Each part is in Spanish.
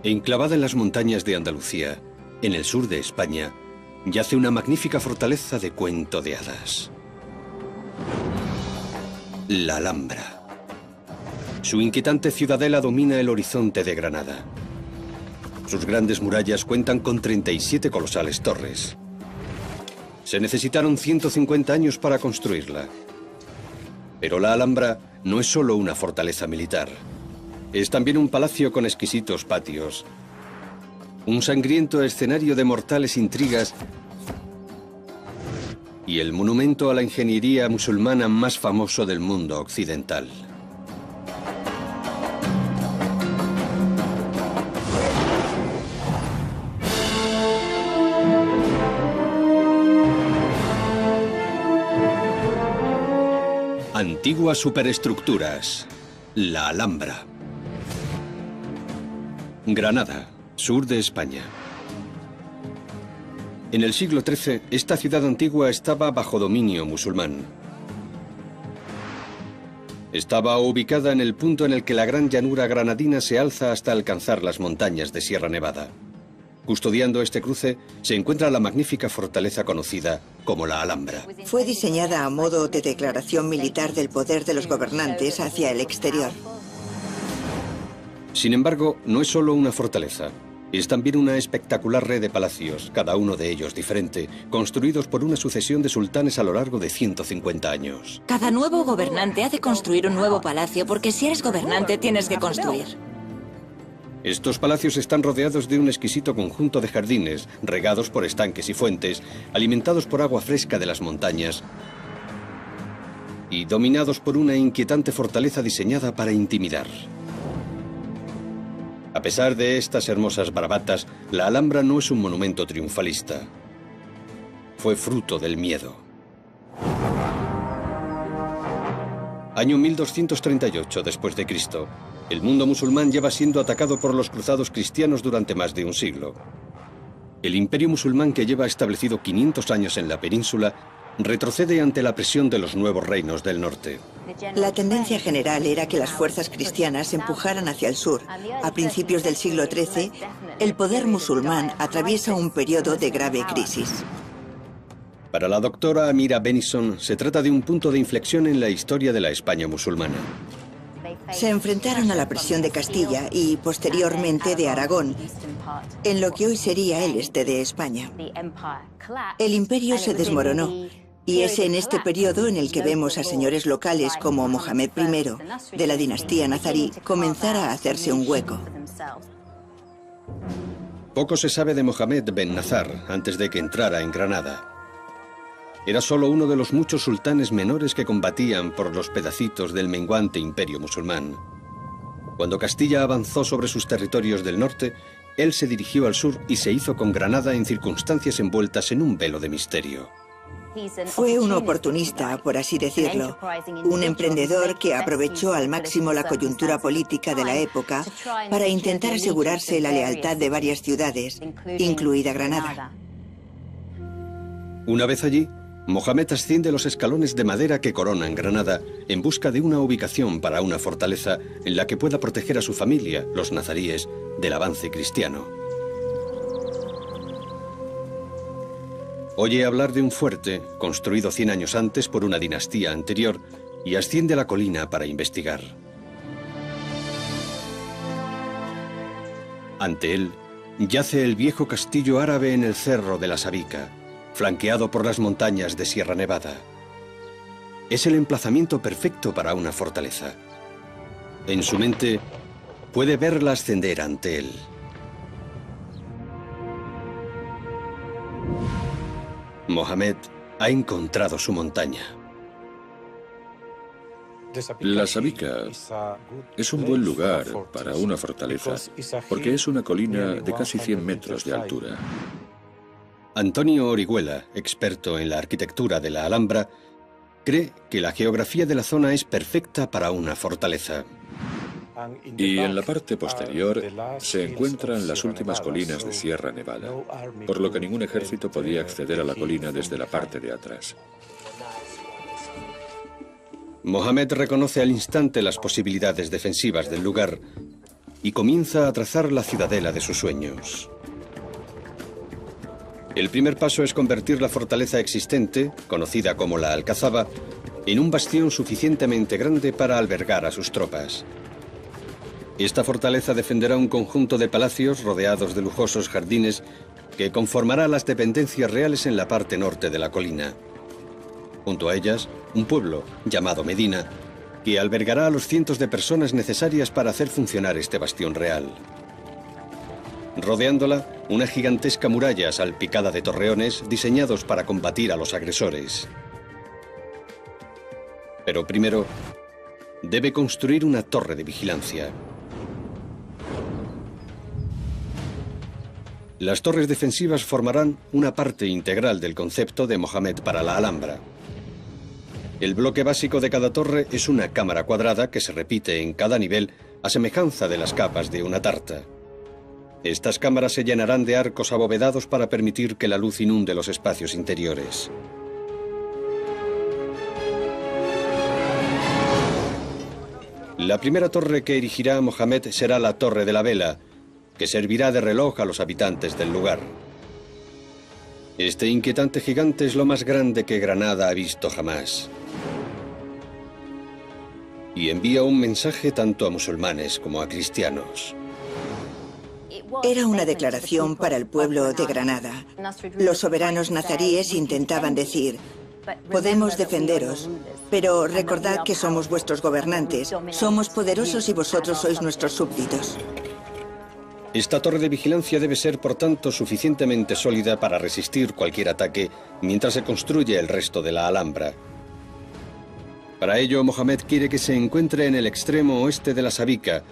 Enclavada en las montañas de Andalucía, en el sur de España, yace una magnífica fortaleza de cuento de hadas. La Alhambra. Su inquietante ciudadela domina el horizonte de Granada. Sus grandes murallas cuentan con 37 colosales torres. Se necesitaron 150 años para construirla. Pero la Alhambra no es solo una fortaleza militar. Es también un palacio con exquisitos patios, un sangriento escenario de mortales intrigas y el monumento a la ingeniería musulmana más famoso del mundo occidental. Antiguas superestructuras. La Alhambra. Granada, sur de España. En el siglo XIII, esta ciudad antigua estaba bajo dominio musulmán. Estaba ubicada en el punto en el que la gran llanura granadina se alza hasta alcanzar las montañas de Sierra Nevada. Custodiando este cruce se encuentra la magnífica fortaleza conocida como la Alhambra. Fue diseñada a modo de declaración militar del poder de los gobernantes hacia el exterior. Sin embargo, no es solo una fortaleza. Es también una espectacular red de palacios, cada uno de ellos diferente, construidos por una sucesión de sultanes a lo largo de 150 años. Cada nuevo gobernante ha de construir un nuevo palacio, porque si eres gobernante tienes que construir. Estos palacios están rodeados de un exquisito conjunto de jardines, regados por estanques y fuentes, alimentados por agua fresca de las montañas y dominados por una inquietante fortaleza diseñada para intimidar. A pesar de estas hermosas bravatas, la Alhambra no es un monumento triunfalista. Fue fruto del miedo. Año 1238 después de Cristo. El mundo musulmán lleva siendo atacado por los cruzados cristianos durante más de un siglo. El imperio musulmán, que lleva establecido 500 años en la península, retrocede ante la presión de los nuevos reinos del norte. La tendencia general era que las fuerzas cristianas empujaran hacia el sur. A principios del siglo XIII, el poder musulmán atraviesa un periodo de grave crisis. Para la doctora Amira Bennison, se trata de un punto de inflexión en la historia de la España musulmana. Se enfrentaron a la presión de Castilla y, posteriormente, de Aragón, en lo que hoy sería el este de España. El imperio se desmoronó, y es en este periodo en el que vemos a señores locales como Mohamed I, de la dinastía nazarí, comenzar a hacerse un hueco. Poco se sabe de Mohamed Ben Nazar antes de que entrara en Granada. Era solo uno de los muchos sultanes menores que combatían por los pedacitos del menguante imperio musulmán. Cuando Castilla avanzó sobre sus territorios del norte, él se dirigió al sur y se hizo con Granada en circunstancias envueltas en un velo de misterio. Fue un oportunista, por así decirlo, un emprendedor que aprovechó al máximo la coyuntura política de la época para intentar asegurarse la lealtad de varias ciudades, incluida Granada. Una vez allí, Mohamed asciende los escalones de madera que coronan Granada en busca de una ubicación para una fortaleza en la que pueda proteger a su familia, los nazaríes, del avance cristiano. Oye hablar de un fuerte, construido 100 años antes por una dinastía anterior, y asciende a la colina para investigar. Ante él, yace el viejo castillo árabe en el cerro de la Sabica, flanqueado por las montañas de Sierra Nevada. Es el emplazamiento perfecto para una fortaleza. En su mente, puede verla ascender ante él. Mohamed ha encontrado su montaña. La Sabica es un buen lugar para una fortaleza, porque es una colina de casi 100 metros de altura. Antonio Orihuela, experto en la arquitectura de la Alhambra, cree que la geografía de la zona es perfecta para una fortaleza. Y en la parte posterior se encuentran las últimas colinas de Sierra Nevada, por lo que ningún ejército podía acceder a la colina desde la parte de atrás. Mohamed reconoce al instante las posibilidades defensivas del lugar y comienza a trazar la ciudadela de sus sueños. El primer paso es convertir la fortaleza existente, conocida como la Alcazaba, en un bastión suficientemente grande para albergar a sus tropas. Esta fortaleza defenderá un conjunto de palacios rodeados de lujosos jardines que conformará las dependencias reales en la parte norte de la colina. Junto a ellas, un pueblo, llamado Medina, que albergará a los cientos de personas necesarias para hacer funcionar este bastión real. Rodeándola, una gigantesca muralla salpicada de torreones diseñados para combatir a los agresores. Pero primero, debe construir una torre de vigilancia. Las torres defensivas formarán una parte integral del concepto de Mohamed para la Alhambra. El bloque básico de cada torre es una cámara cuadrada que se repite en cada nivel a semejanza de las capas de una tarta. Estas cámaras se llenarán de arcos abovedados para permitir que la luz inunde los espacios interiores. La primera torre que erigirá Mohamed será la Torre de la Vela, que servirá de reloj a los habitantes del lugar. Este inquietante gigante es lo más grande que Granada ha visto jamás. Y envía un mensaje tanto a musulmanes como a cristianos. Era una declaración para el pueblo de Granada. Los soberanos nazaríes intentaban decir: podemos defenderos, pero recordad que somos vuestros gobernantes, somos poderosos y vosotros sois nuestros súbditos. Esta torre de vigilancia debe ser, por tanto, suficientemente sólida para resistir cualquier ataque mientras se construye el resto de la Alhambra. Para ello, Mohamed quiere que se encuentre en el extremo oeste de la Sabica,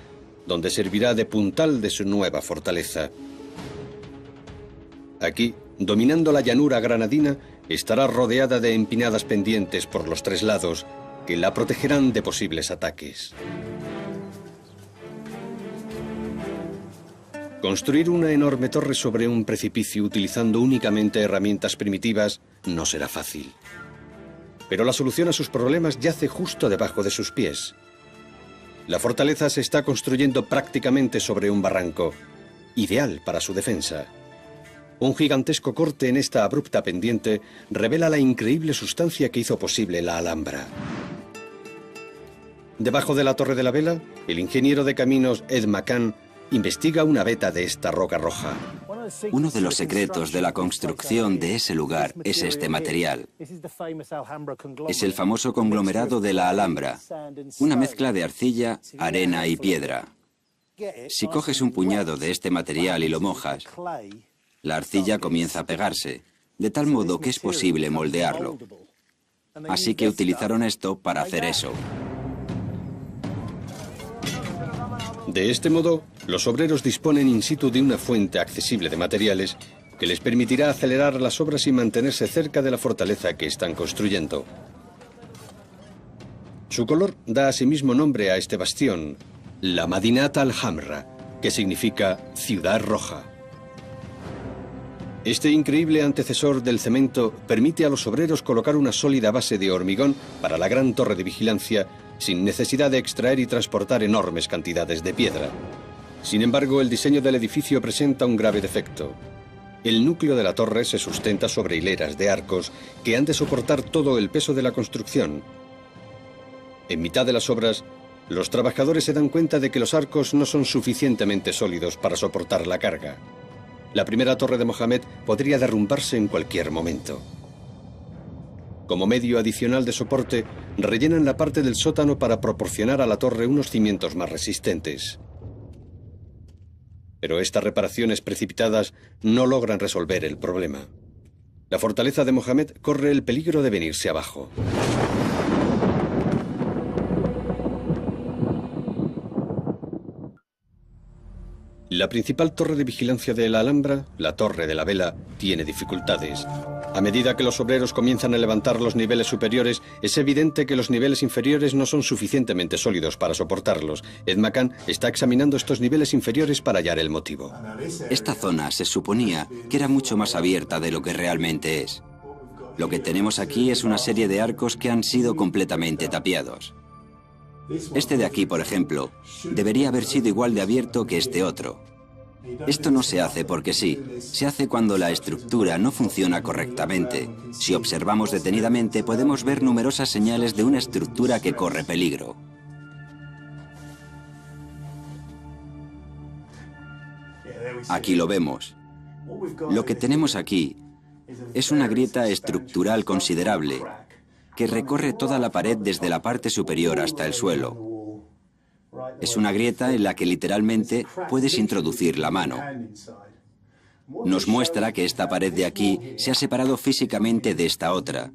donde servirá de puntal de su nueva fortaleza. Aquí, dominando la llanura granadina, estará rodeada de empinadas pendientes por los tres lados, que la protegerán de posibles ataques. Construir una enorme torre sobre un precipicio utilizando únicamente herramientas primitivas no será fácil. Pero la solución a sus problemas yace justo debajo de sus pies. La fortaleza se está construyendo prácticamente sobre un barranco, ideal para su defensa. Un gigantesco corte en esta abrupta pendiente revela la increíble sustancia que hizo posible la Alhambra. Debajo de la Torre de la Vela, el ingeniero de caminos Ed McCann investiga una veta de esta roca roja. Uno de los secretos de la construcción de ese lugar es este material. Es el famoso conglomerado de la Alhambra, una mezcla de arcilla, arena y piedra. Si coges un puñado de este material y lo mojas, la arcilla comienza a pegarse, de tal modo que es posible moldearlo. Así que utilizaron esto para hacer eso. De este modo, los obreros disponen in situ de una fuente accesible de materiales que les permitirá acelerar las obras y mantenerse cerca de la fortaleza que están construyendo. Su color da asimismo nombre a este bastión, la Madinat al-Hamra, que significa ciudad roja. Este increíble antecesor del cemento permite a los obreros colocar una sólida base de hormigón para la gran torre de vigilancia sin necesidad de extraer y transportar enormes cantidades de piedra. Sin embargo, el diseño del edificio presenta un grave defecto. El núcleo de la torre se sustenta sobre hileras de arcos que han de soportar todo el peso de la construcción. En mitad de las obras, los trabajadores se dan cuenta de que los arcos no son suficientemente sólidos para soportar la carga. La primera torre de Mohamed podría derrumbarse en cualquier momento. Como medio adicional de soporte, rellenan la parte del sótano para proporcionar a la torre unos cimientos más resistentes. Pero estas reparaciones precipitadas no logran resolver el problema. La fortaleza de Mohamed corre el peligro de venirse abajo. La principal torre de vigilancia de la Alhambra, la Torre de la Vela, tiene dificultades. A medida que los obreros comienzan a levantar los niveles superiores, es evidente que los niveles inferiores no son suficientemente sólidos para soportarlos. Ed McCann está examinando estos niveles inferiores para hallar el motivo. Esta zona se suponía que era mucho más abierta de lo que realmente es. Lo que tenemos aquí es una serie de arcos que han sido completamente tapiados. Este de aquí, por ejemplo, debería haber sido igual de abierto que este otro. Esto no se hace porque sí, se hace cuando la estructura no funciona correctamente. Si observamos detenidamente, podemos ver numerosas señales de una estructura que corre peligro. Aquí lo vemos. Lo que tenemos aquí es una grieta estructural considerable que recorre toda la pared desde la parte superior hasta el suelo. Es una grieta en la que literalmente puedes introducir la mano. Nos muestra que esta pared de aquí se ha separado físicamente de esta otra,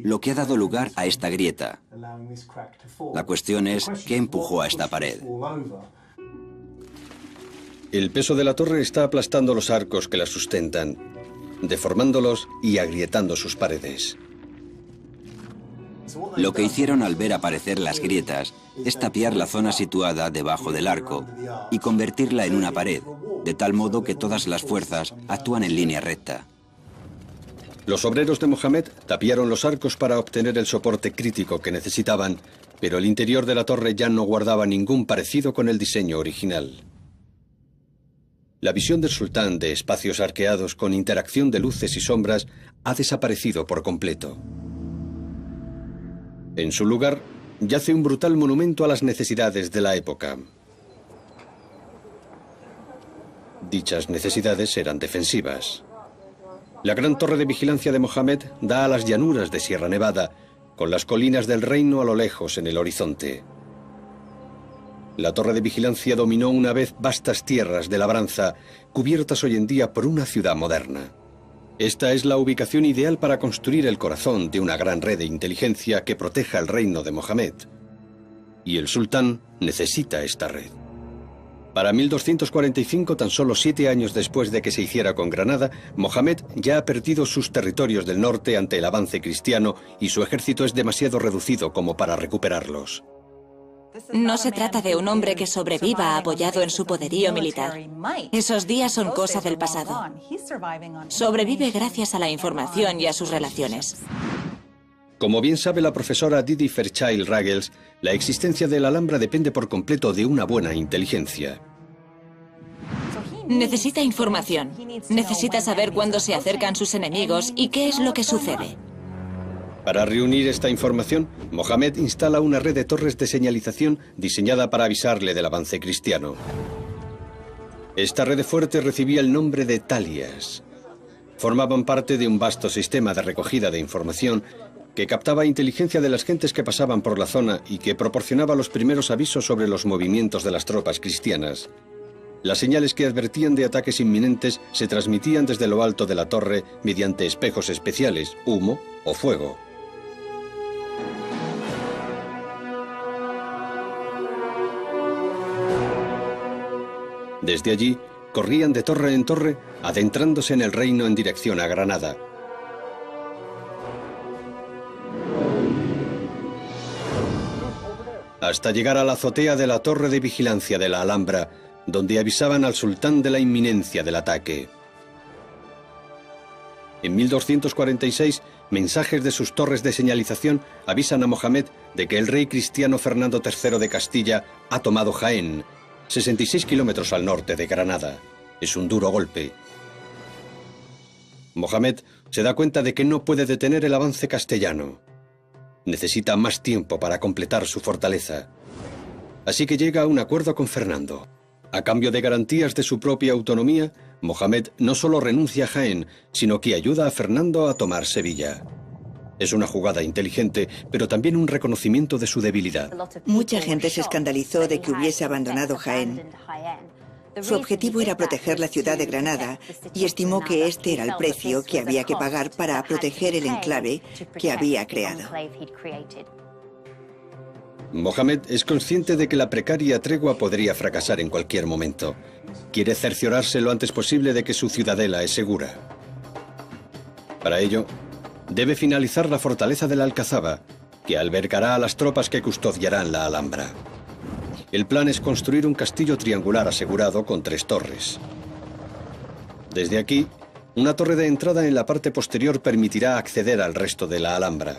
lo que ha dado lugar a esta grieta. La cuestión es, ¿qué empujó a esta pared? El peso de la torre está aplastando los arcos que la sustentan, deformándolos y agrietando sus paredes. Lo que hicieron al ver aparecer las grietas es tapiar la zona situada debajo del arco y convertirla en una pared, de tal modo que todas las fuerzas actúan en línea recta. Los obreros de Mohamed tapiaron los arcos para obtener el soporte crítico que necesitaban, pero el interior de la torre ya no guardaba ningún parecido con el diseño original. La visión del sultán de espacios arqueados con interacción de luces y sombras ha desaparecido por completo. En su lugar, yace un brutal monumento a las necesidades de la época. Dichas necesidades eran defensivas. La gran torre de vigilancia de Mohamed da a las llanuras de Sierra Nevada, con las colinas del reino a lo lejos en el horizonte. La torre de vigilancia dominó una vez vastas tierras de labranza, cubiertas hoy en día por una ciudad moderna. Esta es la ubicación ideal para construir el corazón de una gran red de inteligencia que proteja el reino de Mohamed. Y el sultán necesita esta red. Para 1245, tan solo 7 años después de que se hiciera con Granada, Mohamed ya ha perdido sus territorios del norte ante el avance cristiano y su ejército es demasiado reducido como para recuperarlos. No se trata de un hombre que sobreviva apoyado en su poderío militar. Esos días son cosa del pasado. Sobrevive gracias a la información y a sus relaciones. Como bien sabe la profesora Didi Fairchild Ruggles, la existencia de la Alhambra depende por completo de una buena inteligencia. Necesita información. Necesita saber cuándo se acercan sus enemigos y qué es lo que sucede. Para reunir esta información, Mohamed instala una red de torres de señalización diseñada para avisarle del avance cristiano. Esta red de fuertes recibía el nombre de talias. Formaban parte de un vasto sistema de recogida de información que captaba inteligencia de las gentes que pasaban por la zona y que proporcionaba los primeros avisos sobre los movimientos de las tropas cristianas. Las señales que advertían de ataques inminentes se transmitían desde lo alto de la torre mediante espejos especiales, humo o fuego. Desde allí, corrían de torre en torre, adentrándose en el reino en dirección a Granada. Hasta llegar a la azotea de la torre de vigilancia de la Alhambra, donde avisaban al sultán de la inminencia del ataque. En 1246, mensajes de sus torres de señalización avisan a Mohamed de que el rey cristiano Fernando III de Castilla ha tomado Jaén, 66 kilómetros al norte de Granada. Es un duro golpe. Mohamed se da cuenta de que no puede detener el avance castellano. Necesita más tiempo para completar su fortaleza. Así que llega a un acuerdo con Fernando. A cambio de garantías de su propia autonomía, Mohamed no solo renuncia a Jaén, sino que ayuda a Fernando a tomar Sevilla. Es una jugada inteligente, pero también un reconocimiento de su debilidad. Mucha gente se escandalizó de que hubiese abandonado Jaén. Su objetivo era proteger la ciudad de Granada y estimó que este era el precio que había que pagar para proteger el enclave que había creado. Mohamed es consciente de que la precaria tregua podría fracasar en cualquier momento. Quiere cerciorarse lo antes posible de que su ciudadela es segura. Para ello, debe finalizar la fortaleza de la Alcazaba, que albergará a las tropas que custodiarán la Alhambra. El plan es construir un castillo triangular asegurado con 3 torres. Desde aquí, una torre de entrada en la parte posterior permitirá acceder al resto de la Alhambra.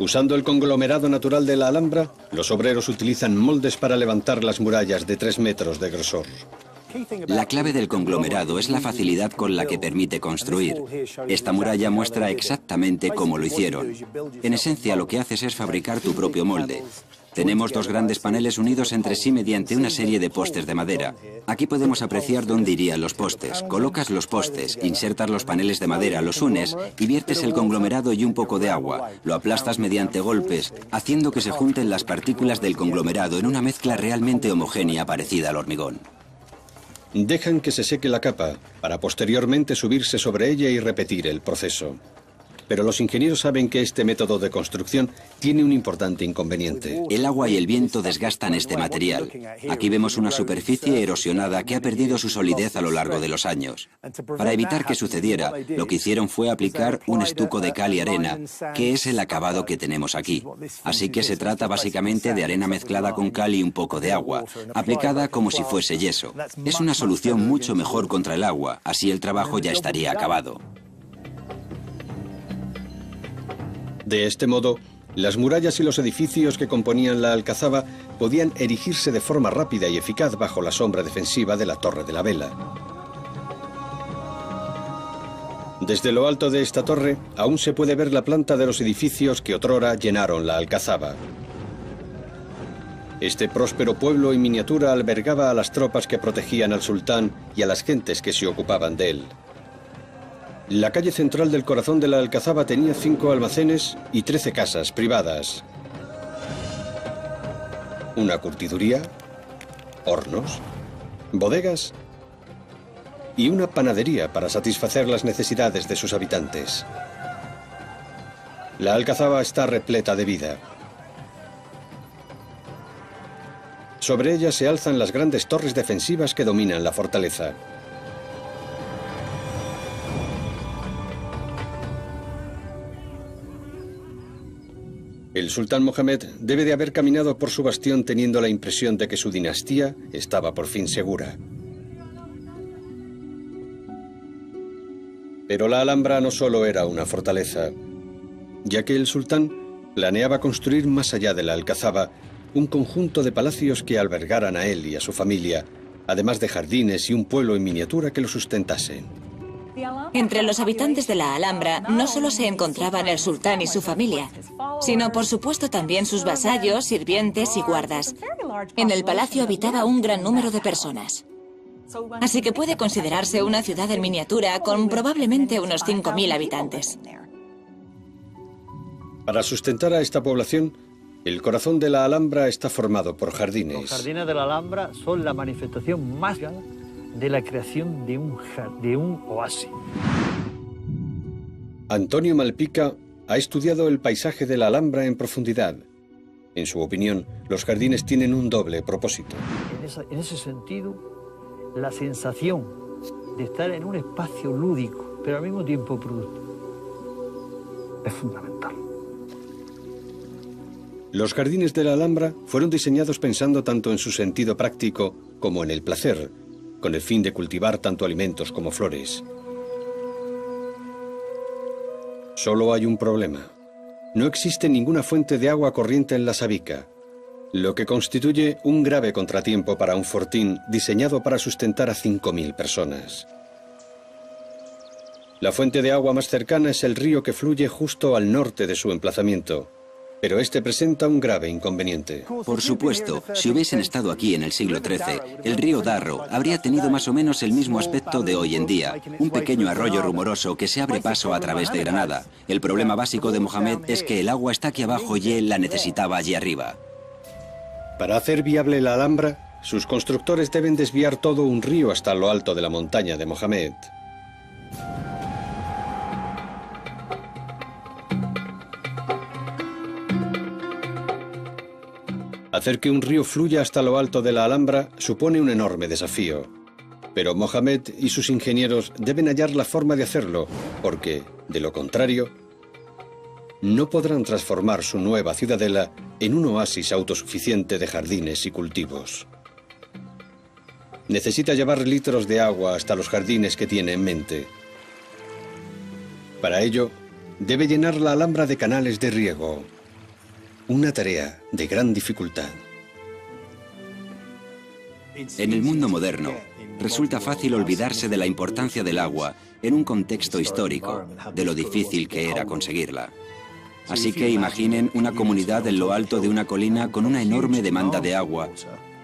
Usando el conglomerado natural de la Alhambra, los obreros utilizan moldes para levantar las murallas de 3 metros de grosor. La clave del conglomerado es la facilidad con la que permite construir. Esta muralla muestra exactamente cómo lo hicieron. En esencia, lo que haces es fabricar tu propio molde. Tenemos 2 grandes paneles unidos entre sí mediante una serie de postes de madera. Aquí podemos apreciar dónde irían los postes. Colocas los postes, insertas los paneles de madera, los unes y viertes el conglomerado y un poco de agua. Lo aplastas mediante golpes, haciendo que se junten las partículas del conglomerado en una mezcla realmente homogénea parecida al hormigón. Dejan que se seque la capa para posteriormente subirse sobre ella y repetir el proceso. Pero los ingenieros saben que este método de construcción tiene un importante inconveniente. El agua y el viento desgastan este material. Aquí vemos una superficie erosionada que ha perdido su solidez a lo largo de los años. Para evitar que sucediera, lo que hicieron fue aplicar un estuco de cal y arena, que es el acabado que tenemos aquí. Así que se trata básicamente de arena mezclada con cal y un poco de agua, aplicada como si fuese yeso. Es una solución mucho mejor contra el agua, así el trabajo ya estaría acabado. De este modo, las murallas y los edificios que componían la alcazaba podían erigirse de forma rápida y eficaz bajo la sombra defensiva de la Torre de la Vela. Desde lo alto de esta torre aún se puede ver la planta de los edificios que otrora llenaron la alcazaba. Este próspero pueblo en miniatura albergaba a las tropas que protegían al sultán y a las gentes que se ocupaban de él. La calle central del corazón de la alcazaba tenía 5 almacenes y 13 casas privadas. Una curtiduría, hornos, bodegas y una panadería para satisfacer las necesidades de sus habitantes. La alcazaba está repleta de vida. Sobre ella se alzan las grandes torres defensivas que dominan la fortaleza. El sultán Mohamed debe de haber caminado por su bastión teniendo la impresión de que su dinastía estaba por fin segura. Pero la Alhambra no solo era una fortaleza, ya que el sultán planeaba construir más allá de la alcazaba un conjunto de palacios que albergaran a él y a su familia, además de jardines y un pueblo en miniatura que lo sustentasen. Entre los habitantes de la Alhambra no solo se encontraban el sultán y su familia, sino por supuesto también sus vasallos, sirvientes y guardas. En el palacio habitaba un gran número de personas. Así que puede considerarse una ciudad en miniatura con probablemente unos 5.000 habitantes. Para sustentar a esta población, el corazón de la Alhambra está formado por jardines. Los jardines de la Alhambra son la manifestación más grande de la creación de un oasis. Antonio Malpica ha estudiado el paisaje de la Alhambra en profundidad. En su opinión, los jardines tienen un doble propósito. En ese sentido, la sensación de estar en un espacio lúdico, pero al mismo tiempo productivo, es fundamental. Los jardines de la Alhambra fueron diseñados pensando tanto en su sentido práctico como en el placer, con el fin de cultivar tanto alimentos como flores. Solo hay un problema. No existe ninguna fuente de agua corriente en la Sabica, lo que constituye un grave contratiempo para un fortín diseñado para sustentar a 5.000 personas. La fuente de agua más cercana es el río que fluye justo al norte de su emplazamiento, pero este presenta un grave inconveniente. Por supuesto, si hubiesen estado aquí en el siglo XIII, el río Darro habría tenido más o menos el mismo aspecto de hoy en día, un pequeño arroyo rumoroso que se abre paso a través de Granada. El problema básico de Mohamed es que el agua está aquí abajo y él la necesitaba allí arriba. Para hacer viable la Alhambra, sus constructores deben desviar todo un río hasta lo alto de la montaña de Mohamed. Hacer que un río fluya hasta lo alto de la Alhambra supone un enorme desafío. Pero Mohamed y sus ingenieros deben hallar la forma de hacerlo, porque, de lo contrario, no podrán transformar su nueva ciudadela en un oasis autosuficiente de jardines y cultivos. Necesita llevar litros de agua hasta los jardines que tiene en mente. Para ello, debe llenar la Alhambra de canales de riego. una tarea de gran dificultad. En el mundo moderno, resulta fácil olvidarse de la importancia del agua en un contexto histórico, de lo difícil que era conseguirla. Así que imaginen una comunidad en lo alto de una colina con una enorme demanda de agua,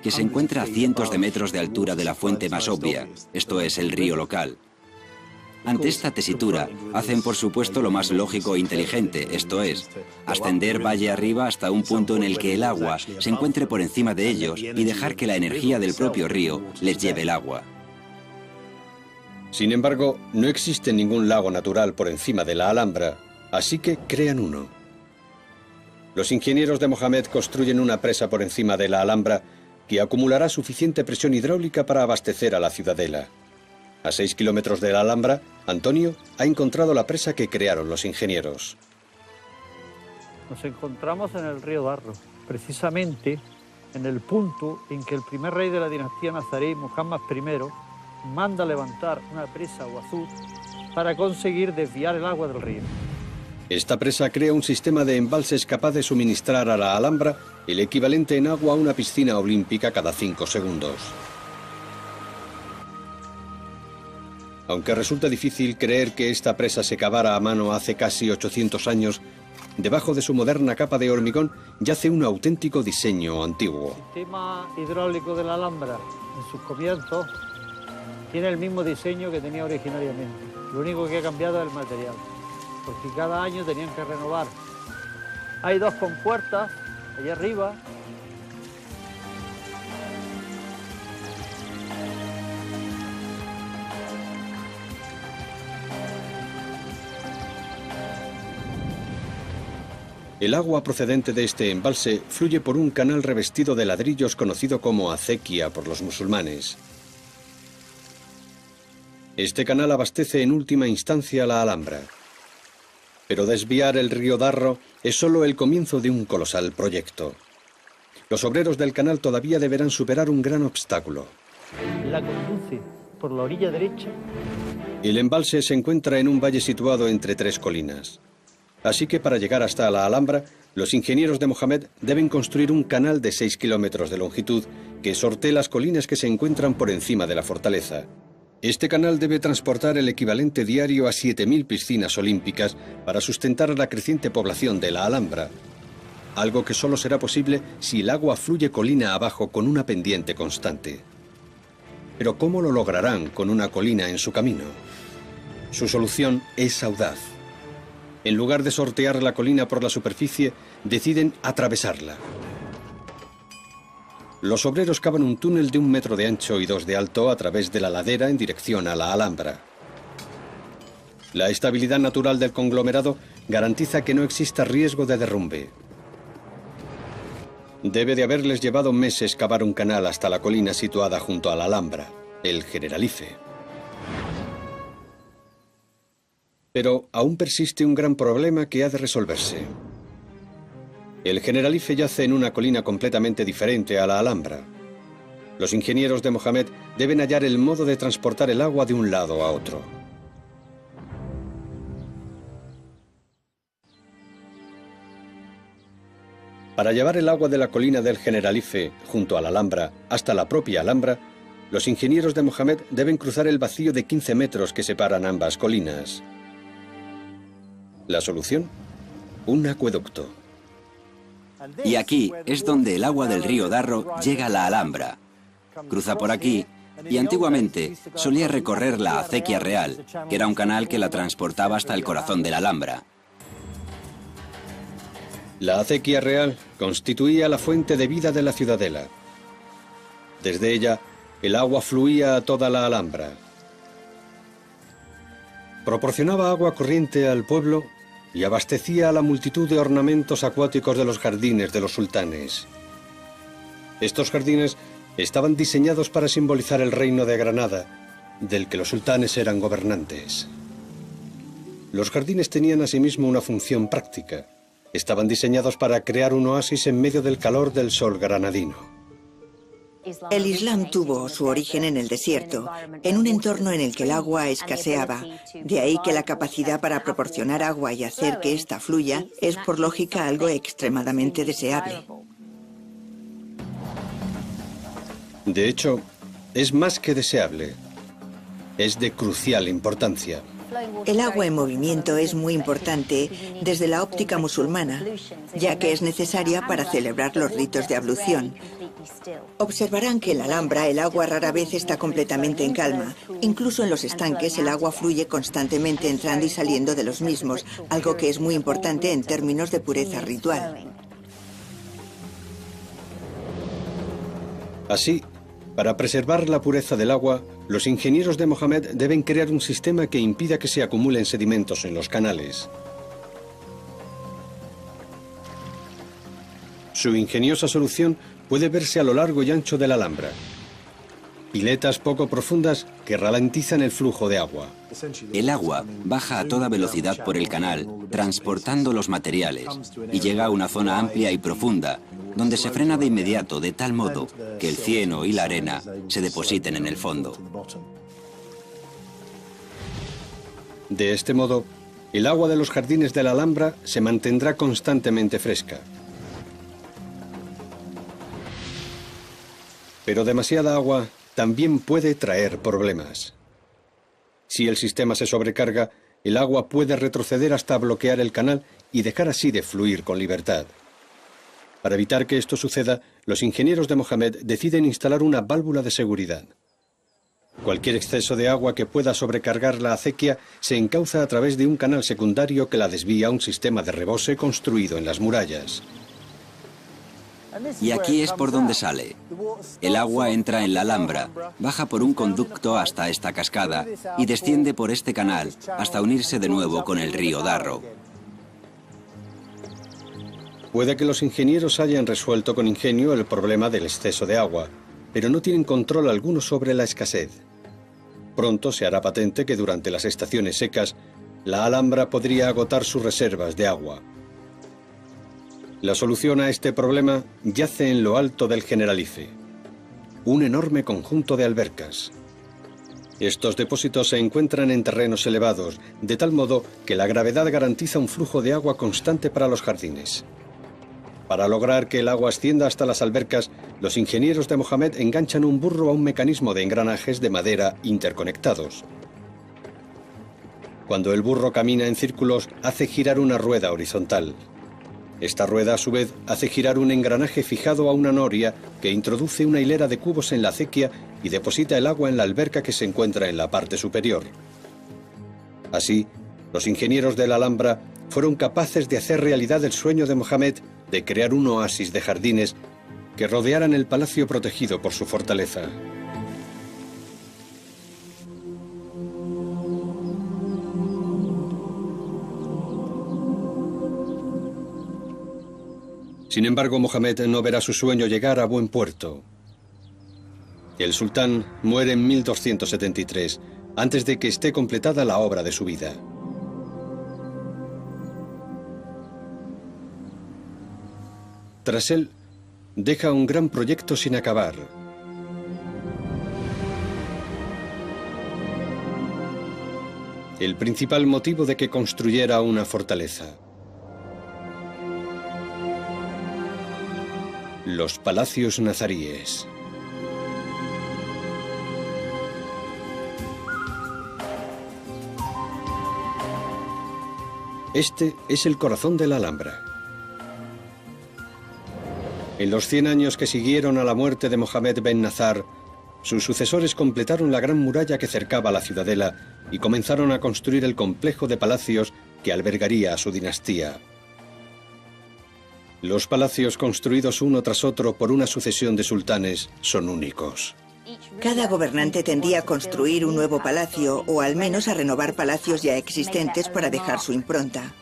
que se encuentra a cientos de metros de altura de la fuente más obvia, esto es, el río local. Ante esta tesitura, hacen por supuesto lo más lógico e inteligente, esto es, ascender valle arriba hasta un punto en el que el agua se encuentre por encima de ellos y dejar que la energía del propio río les lleve el agua. Sin embargo, no existe ningún lago natural por encima de la Alhambra, así que crean uno. Los ingenieros de Mohamed construyen una presa por encima de la Alhambra que acumulará suficiente presión hidráulica para abastecer a la ciudadela. A 6 kilómetros de la Alhambra, Antonio ha encontrado la presa que crearon los ingenieros. Nos encontramos en el río Darro, precisamente en el punto en que el primer rey de la dinastía nazarí, Muhammad I, manda levantar una presa o azud para conseguir desviar el agua del río. Esta presa crea un sistema de embalses capaz de suministrar a la Alhambra el equivalente en agua a una piscina olímpica cada 5 segundos. Aunque resulta difícil creer que esta presa se cavara a mano hace casi 800 años, debajo de su moderna capa de hormigón yace un auténtico diseño antiguo. El sistema hidráulico de la Alhambra, en sus comienzos, tiene el mismo diseño que tenía originariamente. Lo único que ha cambiado es el material, porque cada año tenían que renovar. Hay 2 compuertas allá arriba. El agua procedente de este embalse fluye por un canal revestido de ladrillos conocido como acequia por los musulmanes. Este canal abastece en última instancia la Alhambra. Pero desviar el río Darro es solo el comienzo de un colosal proyecto. Los obreros del canal todavía deberán superar un gran obstáculo. La conduce por la orilla derecha. El embalse se encuentra en un valle situado entre 3 colinas. Así que para llegar hasta la Alhambra, los ingenieros de Mohamed deben construir un canal de 6 kilómetros de longitud que sortee las colinas que se encuentran por encima de la fortaleza. Este canal debe transportar el equivalente diario a 7.000 piscinas olímpicas para sustentar a la creciente población de la Alhambra, algo que solo será posible si el agua fluye colina abajo con una pendiente constante. Pero ¿cómo lo lograrán con una colina en su camino? Su solución es audaz. En lugar de sortear la colina por la superficie, deciden atravesarla. Los obreros cavan un túnel de 1 metro de ancho y 2 de alto a través de la ladera en dirección a la Alhambra. La estabilidad natural del conglomerado garantiza que no exista riesgo de derrumbe. Debe de haberles llevado meses cavar un canal hasta la colina situada junto a la Alhambra, el Generalife. Pero aún persiste un gran problema que ha de resolverse. El Generalife yace en una colina completamente diferente a la Alhambra. Los ingenieros de Mohamed deben hallar el modo de transportar el agua de un lado a otro. Para llevar el agua de la colina del Generalife junto a la Alhambra hasta la propia Alhambra, los ingenieros de Mohamed deben cruzar el vacío de 15 metros que separan ambas colinas. ¿La solución? Un acueducto. Y aquí es donde el agua del río Darro llega a la Alhambra. Cruza por aquí y antiguamente solía recorrer la acequia real, que era un canal que la transportaba hasta el corazón de la Alhambra. La acequia real constituía la fuente de vida de la ciudadela. Desde ella, el agua fluía a toda la Alhambra. Proporcionaba agua corriente al pueblo y abastecía a la multitud de ornamentos acuáticos de los jardines de los sultanes. Estos jardines estaban diseñados para simbolizar el reino de Granada, del que los sultanes eran gobernantes. Los jardines tenían asimismo una función práctica. Estaban diseñados para crear un oasis en medio del calor del sol granadino. El Islam tuvo su origen en el desierto, en un entorno en el que el agua escaseaba. De ahí que la capacidad para proporcionar agua y hacer que ésta fluya es por lógica algo extremadamente deseable. De hecho, es más que deseable. Es de crucial importancia. El agua en movimiento es muy importante desde la óptica musulmana, ya que es necesaria para celebrar los ritos de ablución. Observarán que en la Alhambra el agua rara vez está completamente en calma. Incluso en los estanques el agua fluye constantemente entrando y saliendo de los mismos, algo que es muy importante en términos de pureza ritual. Así, para preservar la pureza del agua, los ingenieros de Mohammed deben crear un sistema que impida que se acumulen sedimentos en los canales. Su ingeniosa solución puede verse a lo largo y ancho de la Alhambra. Piletas poco profundas que ralentizan el flujo de agua. El agua baja a toda velocidad por el canal, transportando los materiales, y llega a una zona amplia y profunda, donde se frena de inmediato de tal modo que el cieno y la arena se depositen en el fondo. De este modo, el agua de los jardines de la Alhambra se mantendrá constantemente fresca. Pero demasiada agua también puede traer problemas. Si el sistema se sobrecarga, el agua puede retroceder hasta bloquear el canal y dejar así de fluir con libertad. Para evitar que esto suceda, los ingenieros de Mohammed deciden instalar una válvula de seguridad. Cualquier exceso de agua que pueda sobrecargar la acequia se encauza a través de un canal secundario que la desvía a un sistema de rebose construido en las murallas. Y aquí es por donde sale. El agua entra en la Alhambra, baja por un conducto hasta esta cascada y desciende por este canal hasta unirse de nuevo con el río Darro. Puede que los ingenieros hayan resuelto con ingenio el problema del exceso de agua, pero no tienen control alguno sobre la escasez. Pronto se hará patente que durante las estaciones secas, la Alhambra podría agotar sus reservas de agua. La solución a este problema yace en lo alto del Generalife, un enorme conjunto de albercas. Estos depósitos se encuentran en terrenos elevados, de tal modo que la gravedad garantiza un flujo de agua constante para los jardines. Para lograr que el agua ascienda hasta las albercas, los ingenieros de Mohammed enganchan un burro a un mecanismo de engranajes de madera interconectados. Cuando el burro camina en círculos, hace girar una rueda horizontal. Esta rueda, a su vez, hace girar un engranaje fijado a una noria que introduce una hilera de cubos en la acequia y deposita el agua en la alberca que se encuentra en la parte superior. Así, los ingenieros de la Alhambra fueron capaces de hacer realidad el sueño de Mohammed de crear un oasis de jardines que rodearan el palacio protegido por su fortaleza. Sin embargo, Mohammed no verá su sueño llegar a buen puerto. El sultán muere en 1273, antes de que esté completada la obra de su vida. Tras él, deja un gran proyecto sin acabar. El principal motivo de que construyera una fortaleza. Los palacios nazaríes. Este es el corazón de la Alhambra. En los 100 años que siguieron a la muerte de Mohammed ben Nazar, sus sucesores completaron la gran muralla que cercaba la ciudadela y comenzaron a construir el complejo de palacios que albergaría a su dinastía. Los palacios construidos uno tras otro por una sucesión de sultanes son únicos. Cada gobernante tendía a construir un nuevo palacio o al menos a renovar palacios ya existentes para dejar su impronta.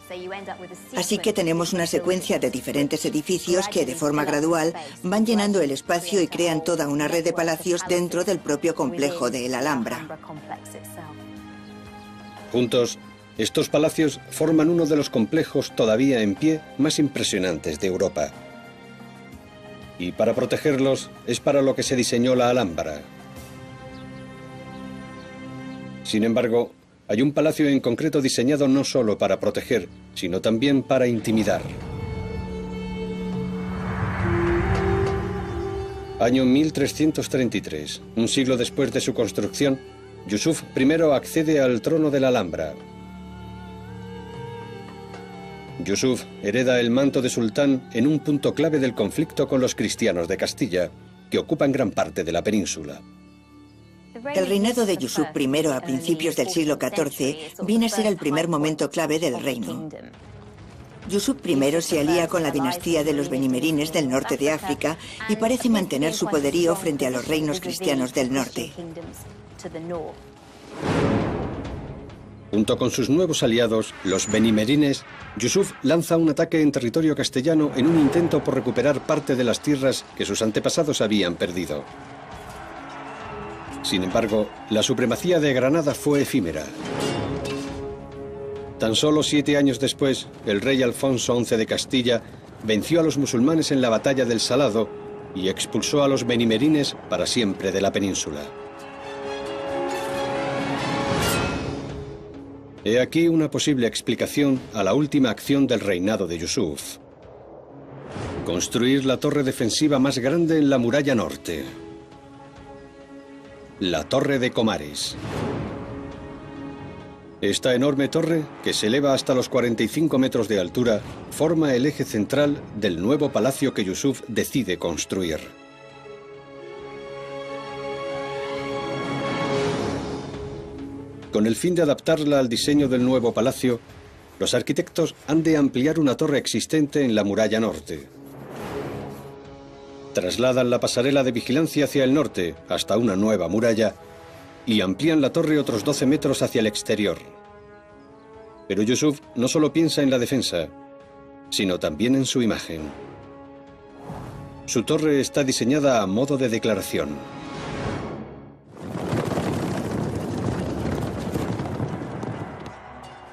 Así que tenemos una secuencia de diferentes edificios que de forma gradual van llenando el espacio y crean toda una red de palacios dentro del propio complejo de la Alhambra. Juntos, estos palacios forman uno de los complejos todavía en pie más impresionantes de Europa. Y para protegerlos es para lo que se diseñó la Alhambra. Sin embargo, hay un palacio en concreto diseñado no solo para proteger, sino también para intimidar. Año 1333, un siglo después de su construcción, Yusuf I accede al trono de la Alhambra. Yusuf hereda el manto de sultán en un punto clave del conflicto con los cristianos de Castilla, que ocupan gran parte de la península. El reinado de Yusuf I a principios del siglo XIV viene a ser el primer momento clave del reino. Yusuf I se alía con la dinastía de los benimerines del norte de África y parece mantener su poderío frente a los reinos cristianos del norte. Junto con sus nuevos aliados, los benimerines, Yusuf lanza un ataque en territorio castellano en un intento por recuperar parte de las tierras que sus antepasados habían perdido. Sin embargo, la supremacía de Granada fue efímera. Tan solo 7 años después, el rey Alfonso XI de Castilla venció a los musulmanes en la batalla del Salado y expulsó a los benimerines para siempre de la península. He aquí una posible explicación a la última acción del reinado de Yusuf: construir la torre defensiva más grande en la muralla norte, la Torre de Comares. Esta enorme torre, que se eleva hasta los 45 metros de altura, forma el eje central del nuevo palacio que Yusuf decide construir. Con el fin de adaptarla al diseño del nuevo palacio, los arquitectos han de ampliar una torre existente en la muralla norte. Trasladan la pasarela de vigilancia hacia el norte, hasta una nueva muralla, y amplían la torre otros 12 metros hacia el exterior. Pero Yusuf no solo piensa en la defensa, sino también en su imagen. Su torre está diseñada a modo de declaración.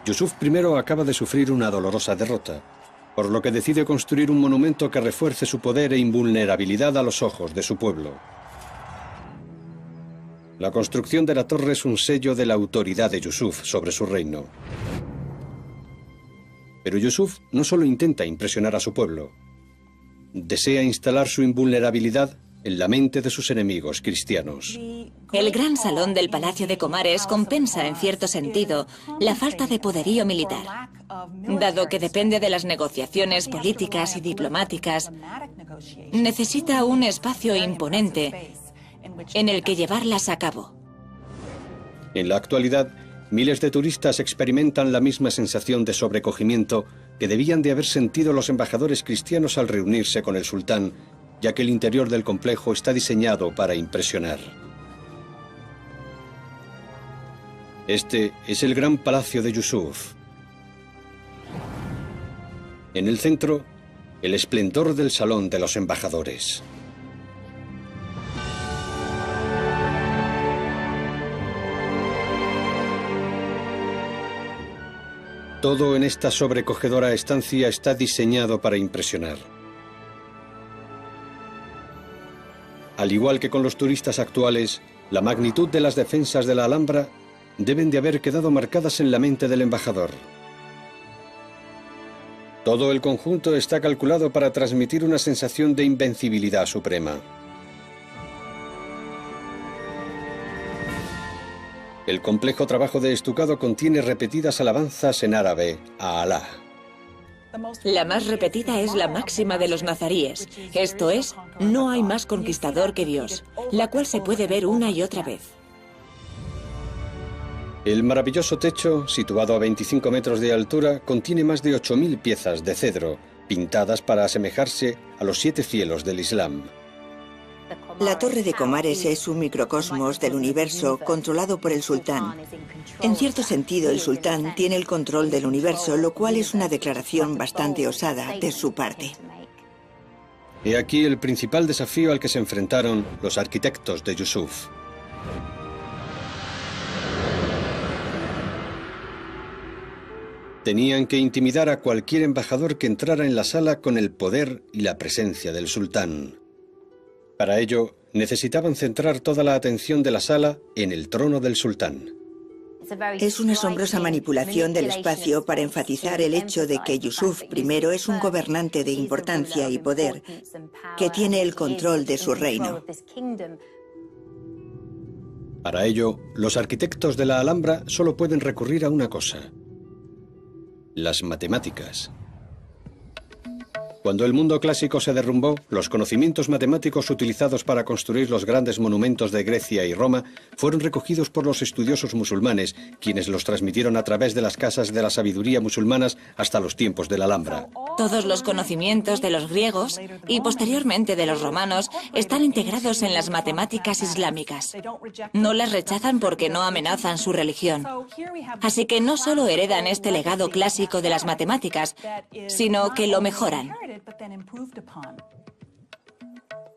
Yusuf I acaba de sufrir una dolorosa derrota, por lo que decide construir un monumento que refuerce su poder e invulnerabilidad a los ojos de su pueblo. La construcción de la torre es un sello de la autoridad de Yusuf sobre su reino. Pero Yusuf no solo intenta impresionar a su pueblo, desea instalar su invulnerabilidad en la mente de sus enemigos cristianos. El gran salón del Palacio de Comares compensa, en cierto sentido, la falta de poderío militar. Dado que depende de las negociaciones políticas y diplomáticas, necesita un espacio imponente en el que llevarlas a cabo. En la actualidad, miles de turistas experimentan la misma sensación de sobrecogimiento que debían de haber sentido los embajadores cristianos al reunirse con el sultán, ya que el interior del complejo está diseñado para impresionar. Este es el gran palacio de Yusuf. En el centro, el esplendor del salón de los embajadores. Todo en esta sobrecogedora estancia está diseñado para impresionar. Al igual que con los turistas actuales, la magnitud de las defensas de la Alhambra deben de haber quedado marcadas en la mente del embajador. Todo el conjunto está calculado para transmitir una sensación de invencibilidad suprema. El complejo trabajo de estucado contiene repetidas alabanzas en árabe a Alá. La más repetida es la máxima de los nazaríes, esto es, no hay más conquistador que Dios, la cual se puede ver una y otra vez. El maravilloso techo, situado a 25 metros de altura, contiene más de 8.000 piezas de cedro, pintadas para asemejarse a los 7 cielos del Islam. La Torre de Comares es un microcosmos del universo controlado por el sultán. En cierto sentido, el sultán tiene el control del universo, lo cual es una declaración bastante osada de su parte. He aquí el principal desafío al que se enfrentaron los arquitectos de Yusuf. Tenían que intimidar a cualquier embajador que entrara en la sala con el poder y la presencia del sultán. Para ello, necesitaban centrar toda la atención de la sala en el trono del sultán. Es una asombrosa manipulación del espacio para enfatizar el hecho de que Yusuf I es un gobernante de importancia y poder que tiene el control de su reino. Para ello, los arquitectos de la Alhambra solo pueden recurrir a una cosa: las matemáticas. Cuando el mundo clásico se derrumbó, los conocimientos matemáticos utilizados para construir los grandes monumentos de Grecia y Roma fueron recogidos por los estudiosos musulmanes, quienes los transmitieron a través de las casas de la sabiduría musulmanas hasta los tiempos de la Alhambra. Todos los conocimientos de los griegos y posteriormente de los romanos están integrados en las matemáticas islámicas. No las rechazan porque no amenazan su religión. Así que no solo heredan este legado clásico de las matemáticas, sino que lo mejoran.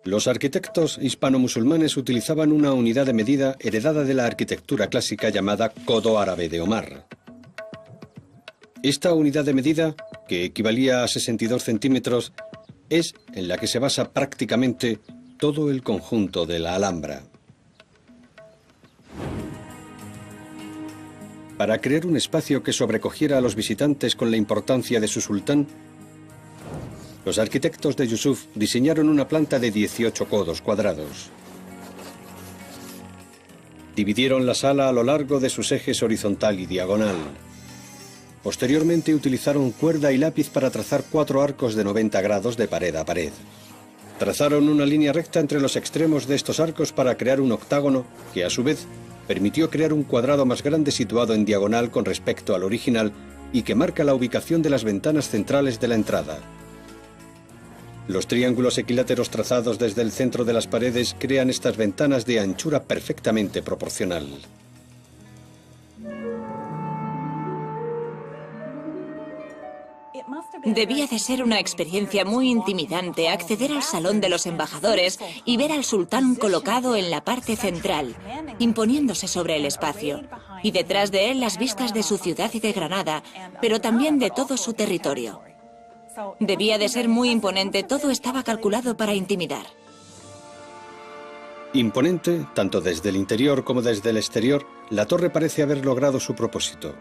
Los arquitectos hispano-musulmanes utilizaban una unidad de medida heredada de la arquitectura clásica llamada codo árabe de Omar. Esta unidad de medida, que equivalía a 62 centímetros, es en la que se basa prácticamente todo el conjunto de la Alhambra. Para crear un espacio que sobrecogiera a los visitantes con la importancia de su sultán, los arquitectos de Yusuf diseñaron una planta de 18 codos cuadrados. Dividieron la sala a lo largo de sus ejes horizontal y diagonal. Posteriormente utilizaron cuerda y lápiz para trazar 4 arcos de 90 grados de pared a pared. Trazaron una línea recta entre los extremos de estos arcos para crear un octágono que, a su vez, permitió crear un cuadrado más grande situado en diagonal con respecto al original y que marca la ubicación de las ventanas centrales de la entrada. Los triángulos equiláteros trazados desde el centro de las paredes crean estas ventanas de anchura perfectamente proporcional. Debía de ser una experiencia muy intimidante acceder al salón de los embajadores y ver al sultán colocado en la parte central, imponiéndose sobre el espacio, y detrás de él las vistas de su ciudad y de Granada, pero también de todo su territorio. Debía de ser muy imponente, todo estaba calculado para intimidar. Imponente, tanto desde el interior como desde el exterior, la torre parece haber logrado su propósito.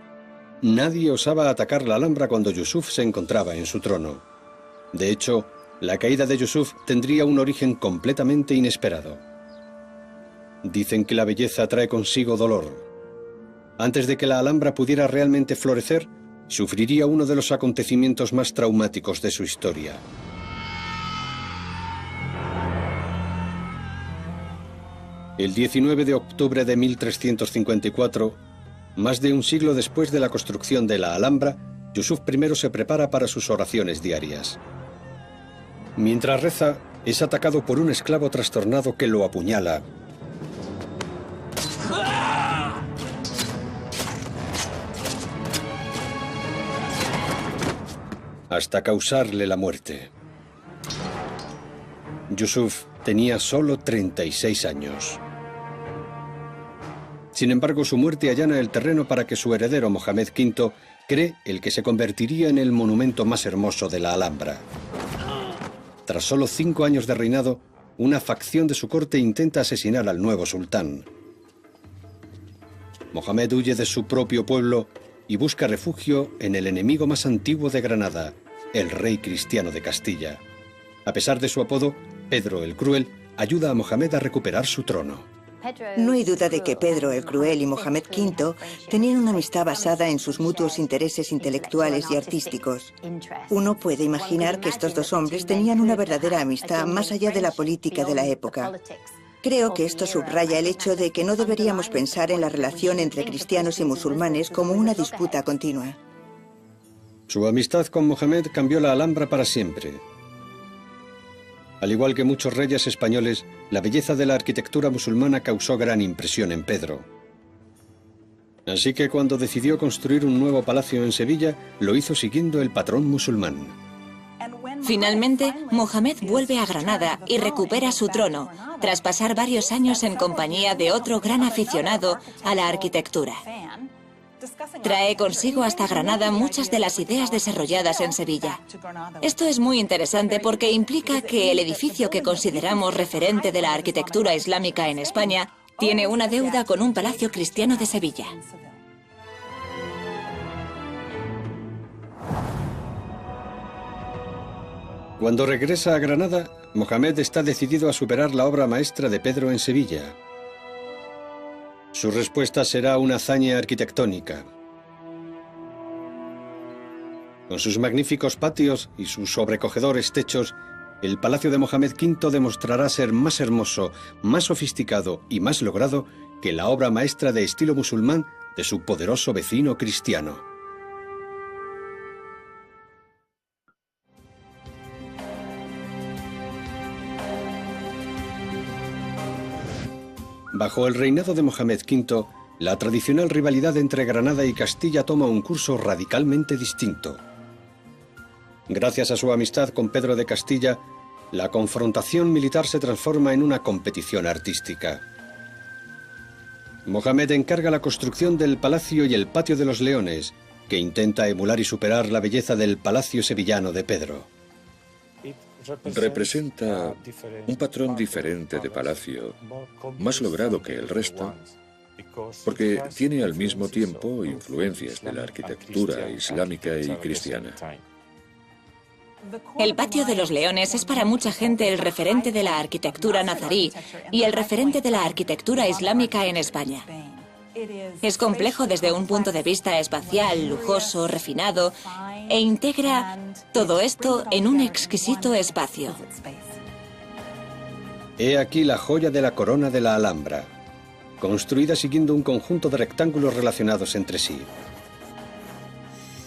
Nadie osaba atacar la Alhambra cuando Yusuf se encontraba en su trono. De hecho, la caída de Yusuf tendría un origen completamente inesperado. Dicen que la belleza trae consigo dolor. Antes de que la Alhambra pudiera realmente florecer, sufriría uno de los acontecimientos más traumáticos de su historia. El 19 de octubre de 1354, más de un siglo después de la construcción de la Alhambra, Yusuf I se prepara para sus oraciones diarias. Mientras reza, es atacado por un esclavo trastornado que lo apuñala. Hasta causarle la muerte. Yusuf tenía solo 36 años. Sin embargo, su muerte allana el terreno para que su heredero Mohamed V cree el que se convertiría en el monumento más hermoso de la Alhambra. Tras solo 5 años de reinado, una facción de su corte intenta asesinar al nuevo sultán. Mohamed huye de su propio pueblo y busca refugio en el enemigo más antiguo de Granada, el rey cristiano de Castilla. A pesar de su apodo, Pedro el Cruel ayuda a Mohamed a recuperar su trono. No hay duda de que Pedro el Cruel y Mohamed V tenían una amistad basada en sus mutuos intereses intelectuales y artísticos. Uno puede imaginar que estos dos hombres tenían una verdadera amistad más allá de la política de la época. Creo que esto subraya el hecho de que no deberíamos pensar en la relación entre cristianos y musulmanes como una disputa continua. Su amistad con Mohamed cambió la Alhambra para siempre. Al igual que muchos reyes españoles, la belleza de la arquitectura musulmana causó gran impresión en Pedro. Así que cuando decidió construir un nuevo palacio en Sevilla, lo hizo siguiendo el patrón musulmán. Finalmente, Mohamed vuelve a Granada y recupera su trono, tras pasar varios años en compañía de otro gran aficionado a la arquitectura. Trae consigo hasta Granada muchas de las ideas desarrolladas en Sevilla. Esto es muy interesante porque implica que el edificio que consideramos referente de la arquitectura islámica en España tiene una deuda con un palacio cristiano de Sevilla. Cuando regresa a Granada, Mohamed está decidido a superar la obra maestra de Pedro en Sevilla. Su respuesta será una hazaña arquitectónica. Con sus magníficos patios y sus sobrecogedores techos, el Palacio de Mohamed V demostrará ser más hermoso, más sofisticado y más logrado que la obra maestra de estilo musulmán de su poderoso vecino cristiano. Bajo el reinado de Mohamed V, la tradicional rivalidad entre Granada y Castilla toma un curso radicalmente distinto. Gracias a su amistad con Pedro de Castilla, la confrontación militar se transforma en una competición artística. Mohamed encarga la construcción del Palacio y el Patio de los Leones, que intenta emular y superar la belleza del Palacio sevillano de Pedro. Representa un patrón diferente de palacio, más logrado que el resto, porque tiene al mismo tiempo influencias de la arquitectura islámica y cristiana. El Patio de los Leones es para mucha gente el referente de la arquitectura nazarí y el referente de la arquitectura islámica en España. Es complejo desde un punto de vista espacial, lujoso, refinado, e integra todo esto en un exquisito espacio. He aquí la joya de la corona de la Alhambra, construida siguiendo un conjunto de rectángulos relacionados entre sí.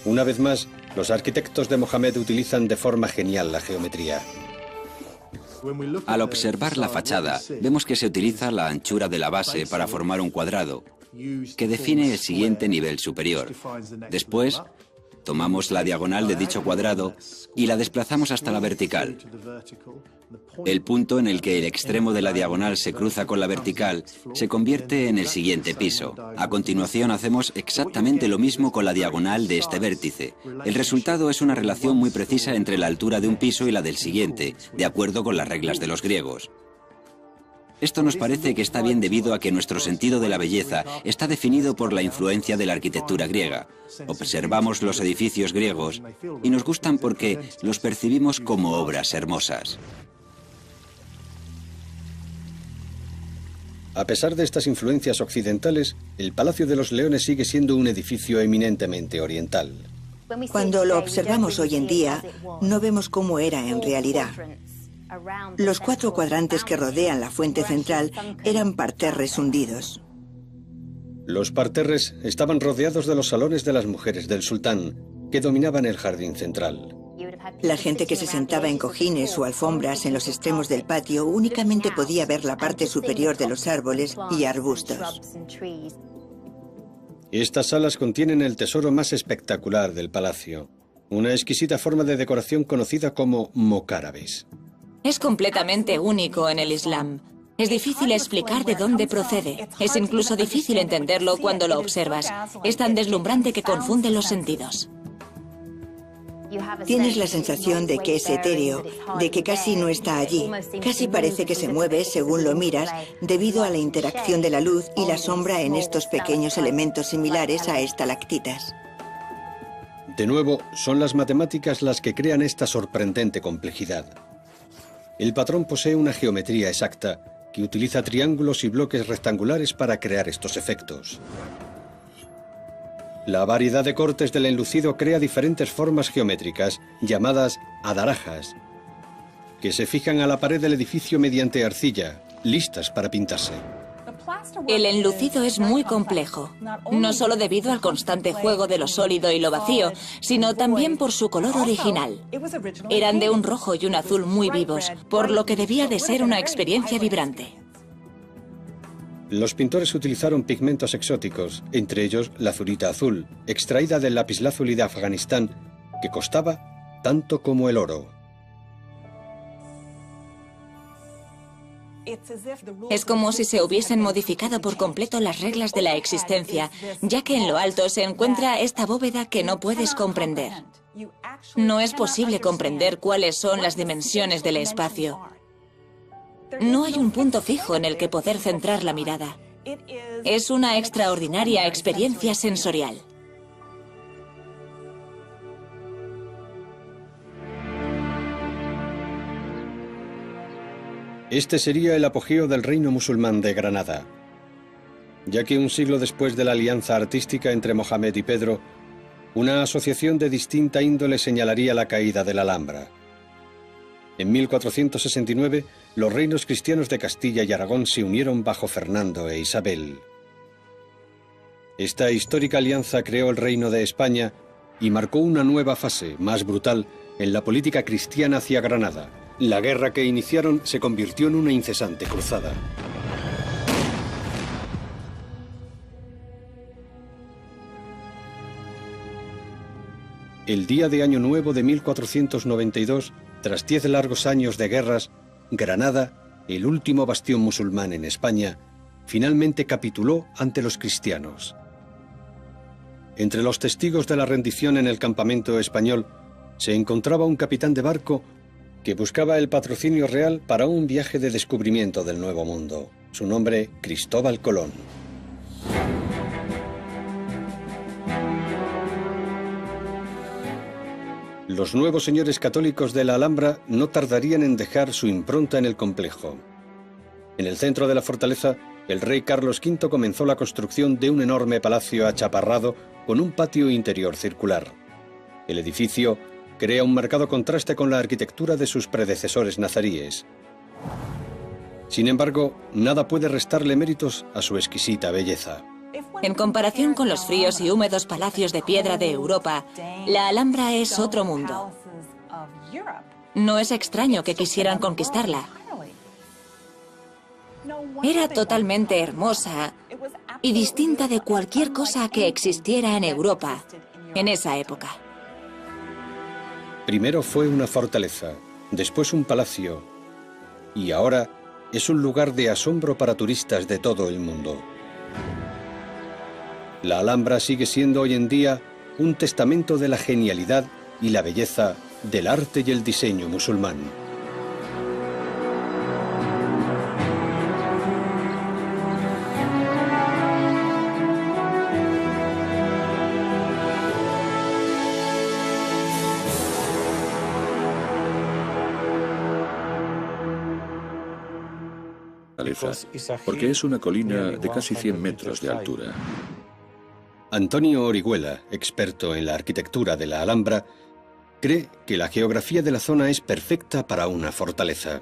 Una vez más, los arquitectos de Mohamed utilizan de forma genial la geometría. Al observar la fachada, vemos que se utiliza la anchura de la base para formar un cuadrado, que define el siguiente nivel superior. Después, tomamos la diagonal de dicho cuadrado y la desplazamos hasta la vertical. El punto en el que el extremo de la diagonal se cruza con la vertical se convierte en el siguiente piso. A continuación hacemos exactamente lo mismo con la diagonal de este vértice. El resultado es una relación muy precisa entre la altura de un piso y la del siguiente, de acuerdo con las reglas de los griegos. Esto nos parece que está bien debido a que nuestro sentido de la belleza está definido por la influencia de la arquitectura griega. Observamos los edificios griegos y nos gustan porque los percibimos como obras hermosas. A pesar de estas influencias occidentales, el Palacio de los Leones sigue siendo un edificio eminentemente oriental. Cuando lo observamos hoy en día, no vemos cómo era en realidad. Los 4 cuadrantes que rodean la fuente central eran parterres hundidos. Los parterres estaban rodeados de los salones de las mujeres del sultán, que dominaban el jardín central. La gente que se sentaba en cojines o alfombras en los extremos del patio únicamente podía ver la parte superior de los árboles y arbustos. Estas salas contienen el tesoro más espectacular del palacio, una exquisita forma de decoración conocida como mocárabes. Es completamente único en el Islam. Es difícil explicar de dónde procede. Es incluso difícil entenderlo cuando lo observas. Es tan deslumbrante que confunde los sentidos. Tienes la sensación de que es etéreo, de que casi no está allí. Casi parece que se mueve según lo miras debido a la interacción de la luz y la sombra en estos pequeños elementos similares a estalactitas. De nuevo, son las matemáticas las que crean esta sorprendente complejidad. El patrón posee una geometría exacta que utiliza triángulos y bloques rectangulares para crear estos efectos. La variedad de cortes del enlucido crea diferentes formas geométricas, llamadas adarajas, que se fijan a la pared del edificio mediante arcilla, listas para pintarse. El enlucido es muy complejo, no solo debido al constante juego de lo sólido y lo vacío, sino también por su color original. Eran de un rojo y un azul muy vivos, por lo que debía de ser una experiencia vibrante. Los pintores utilizaron pigmentos exóticos, entre ellos la azurita azul, extraída del lapislázuli de Afganistán, que costaba tanto como el oro. Es como si se hubiesen modificado por completo las reglas de la existencia, ya que en lo alto se encuentra esta bóveda que no puedes comprender. No es posible comprender cuáles son las dimensiones del espacio. No hay un punto fijo en el que poder centrar la mirada. Es una extraordinaria experiencia sensorial. Este sería el apogeo del reino musulmán de Granada, ya que un siglo después de la alianza artística entre Mohamed y Pedro, una asociación de distinta índole señalaría la caída de la Alhambra. En 1469, los reinos cristianos de Castilla y Aragón se unieron bajo Fernando e Isabel. Esta histórica alianza creó el Reino de España y marcó una nueva fase, más brutal, en la política cristiana hacia Granada. La guerra que iniciaron se convirtió en una incesante cruzada. El día de Año Nuevo de 1492, tras 10 largos años de guerras, Granada, el último bastión musulmán en España, finalmente capituló ante los cristianos. Entre los testigos de la rendición en el campamento español se encontraba un capitán de barco que buscaba el patrocinio real para un viaje de descubrimiento del Nuevo Mundo. Su nombre, Cristóbal Colón. Los nuevos señores católicos de la Alhambra no tardarían en dejar su impronta en el complejo. En el centro de la fortaleza, el rey Carlos V comenzó la construcción de un enorme palacio achaparrado con un patio interior circular. El edificio crea un marcado contraste con la arquitectura de sus predecesores nazaríes. Sin embargo, nada puede restarle méritos a su exquisita belleza. En comparación con los fríos y húmedos palacios de piedra de Europa, la Alhambra es otro mundo. No es extraño que quisieran conquistarla. Era totalmente hermosa y distinta de cualquier cosa que existiera en Europa en esa época. Primero fue una fortaleza, después un palacio, y ahora es un lugar de asombro para turistas de todo el mundo. La Alhambra sigue siendo hoy en día un testamento de la genialidad y la belleza del arte y el diseño musulmán. Porque es una colina de casi 100 metros de altura. Antonio Orihuela, experto en la arquitectura de la Alhambra, cree que la geografía de la zona es perfecta para una fortaleza.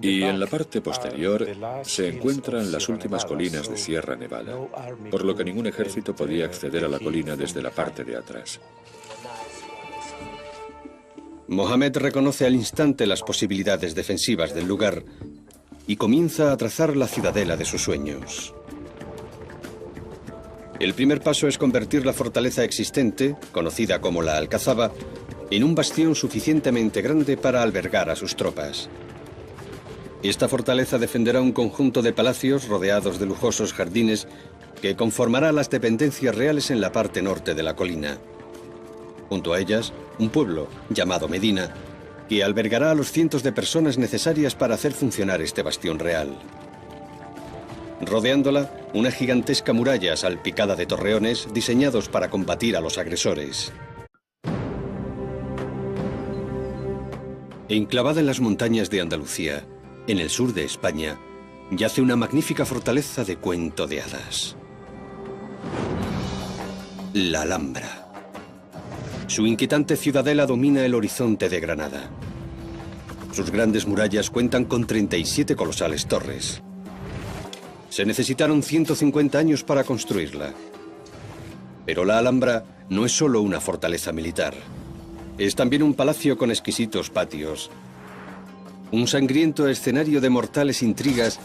Y en la parte posterior se encuentran las últimas colinas de Sierra Nevada, por lo que ningún ejército podía acceder a la colina desde la parte de atrás. Mohamed reconoce al instante las posibilidades defensivas del lugar y comienza a trazar la ciudadela de sus sueños. El primer paso es convertir la fortaleza existente, conocida como la Alcazaba, en un bastión suficientemente grande para albergar a sus tropas. Esta fortaleza defenderá un conjunto de palacios rodeados de lujosos jardines que conformará las dependencias reales en la parte norte de la colina. Junto a ellas, un pueblo, llamado Medina, que albergará a los cientos de personas necesarias para hacer funcionar este bastión real. Rodeándola, una gigantesca muralla salpicada de torreones diseñados para combatir a los agresores. Enclavada en las montañas de Andalucía, en el sur de España, yace una magnífica fortaleza de cuento de hadas. La Alhambra. Su inquietante ciudadela domina el horizonte de Granada. Sus grandes murallas cuentan con 37 colosales torres. Se necesitaron 150 años para construirla. Pero la Alhambra no es solo una fortaleza militar. Es también un palacio con exquisitos patios, un sangriento escenario de mortales intrigas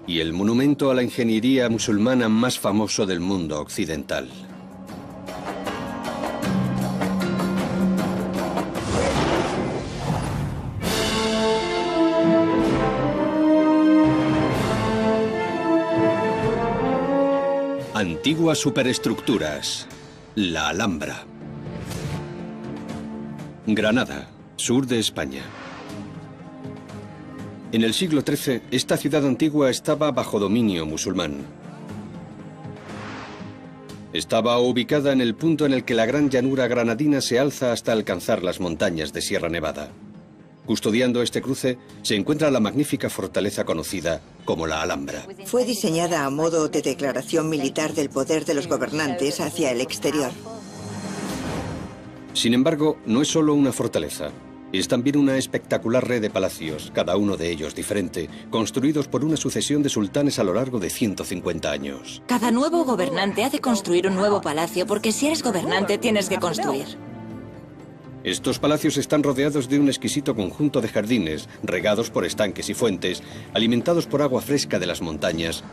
y el monumento a la ingeniería musulmana más famoso del mundo occidental. Antiguas superestructuras. La Alhambra. Granada, sur de España. En el siglo XIII, esta ciudad antigua estaba bajo dominio musulmán. Estaba ubicada en el punto en el que la gran llanura granadina se alza hasta alcanzar las montañas de Sierra Nevada. Custodiando este cruce se encuentra la magnífica fortaleza conocida como la Alhambra. Fue diseñada a modo de declaración militar del poder de los gobernantes hacia el exterior. Sin embargo, no es solo una fortaleza. Es también una espectacular red de palacios, cada uno de ellos diferente, construidos por una sucesión de sultanes a lo largo de 150 años. Cada nuevo gobernante ha de construir un nuevo palacio porque si eres gobernante tienes que construir. Estos palacios están rodeados de un exquisito conjunto de jardines, regados por estanques y fuentes, alimentados por agua fresca de las montañas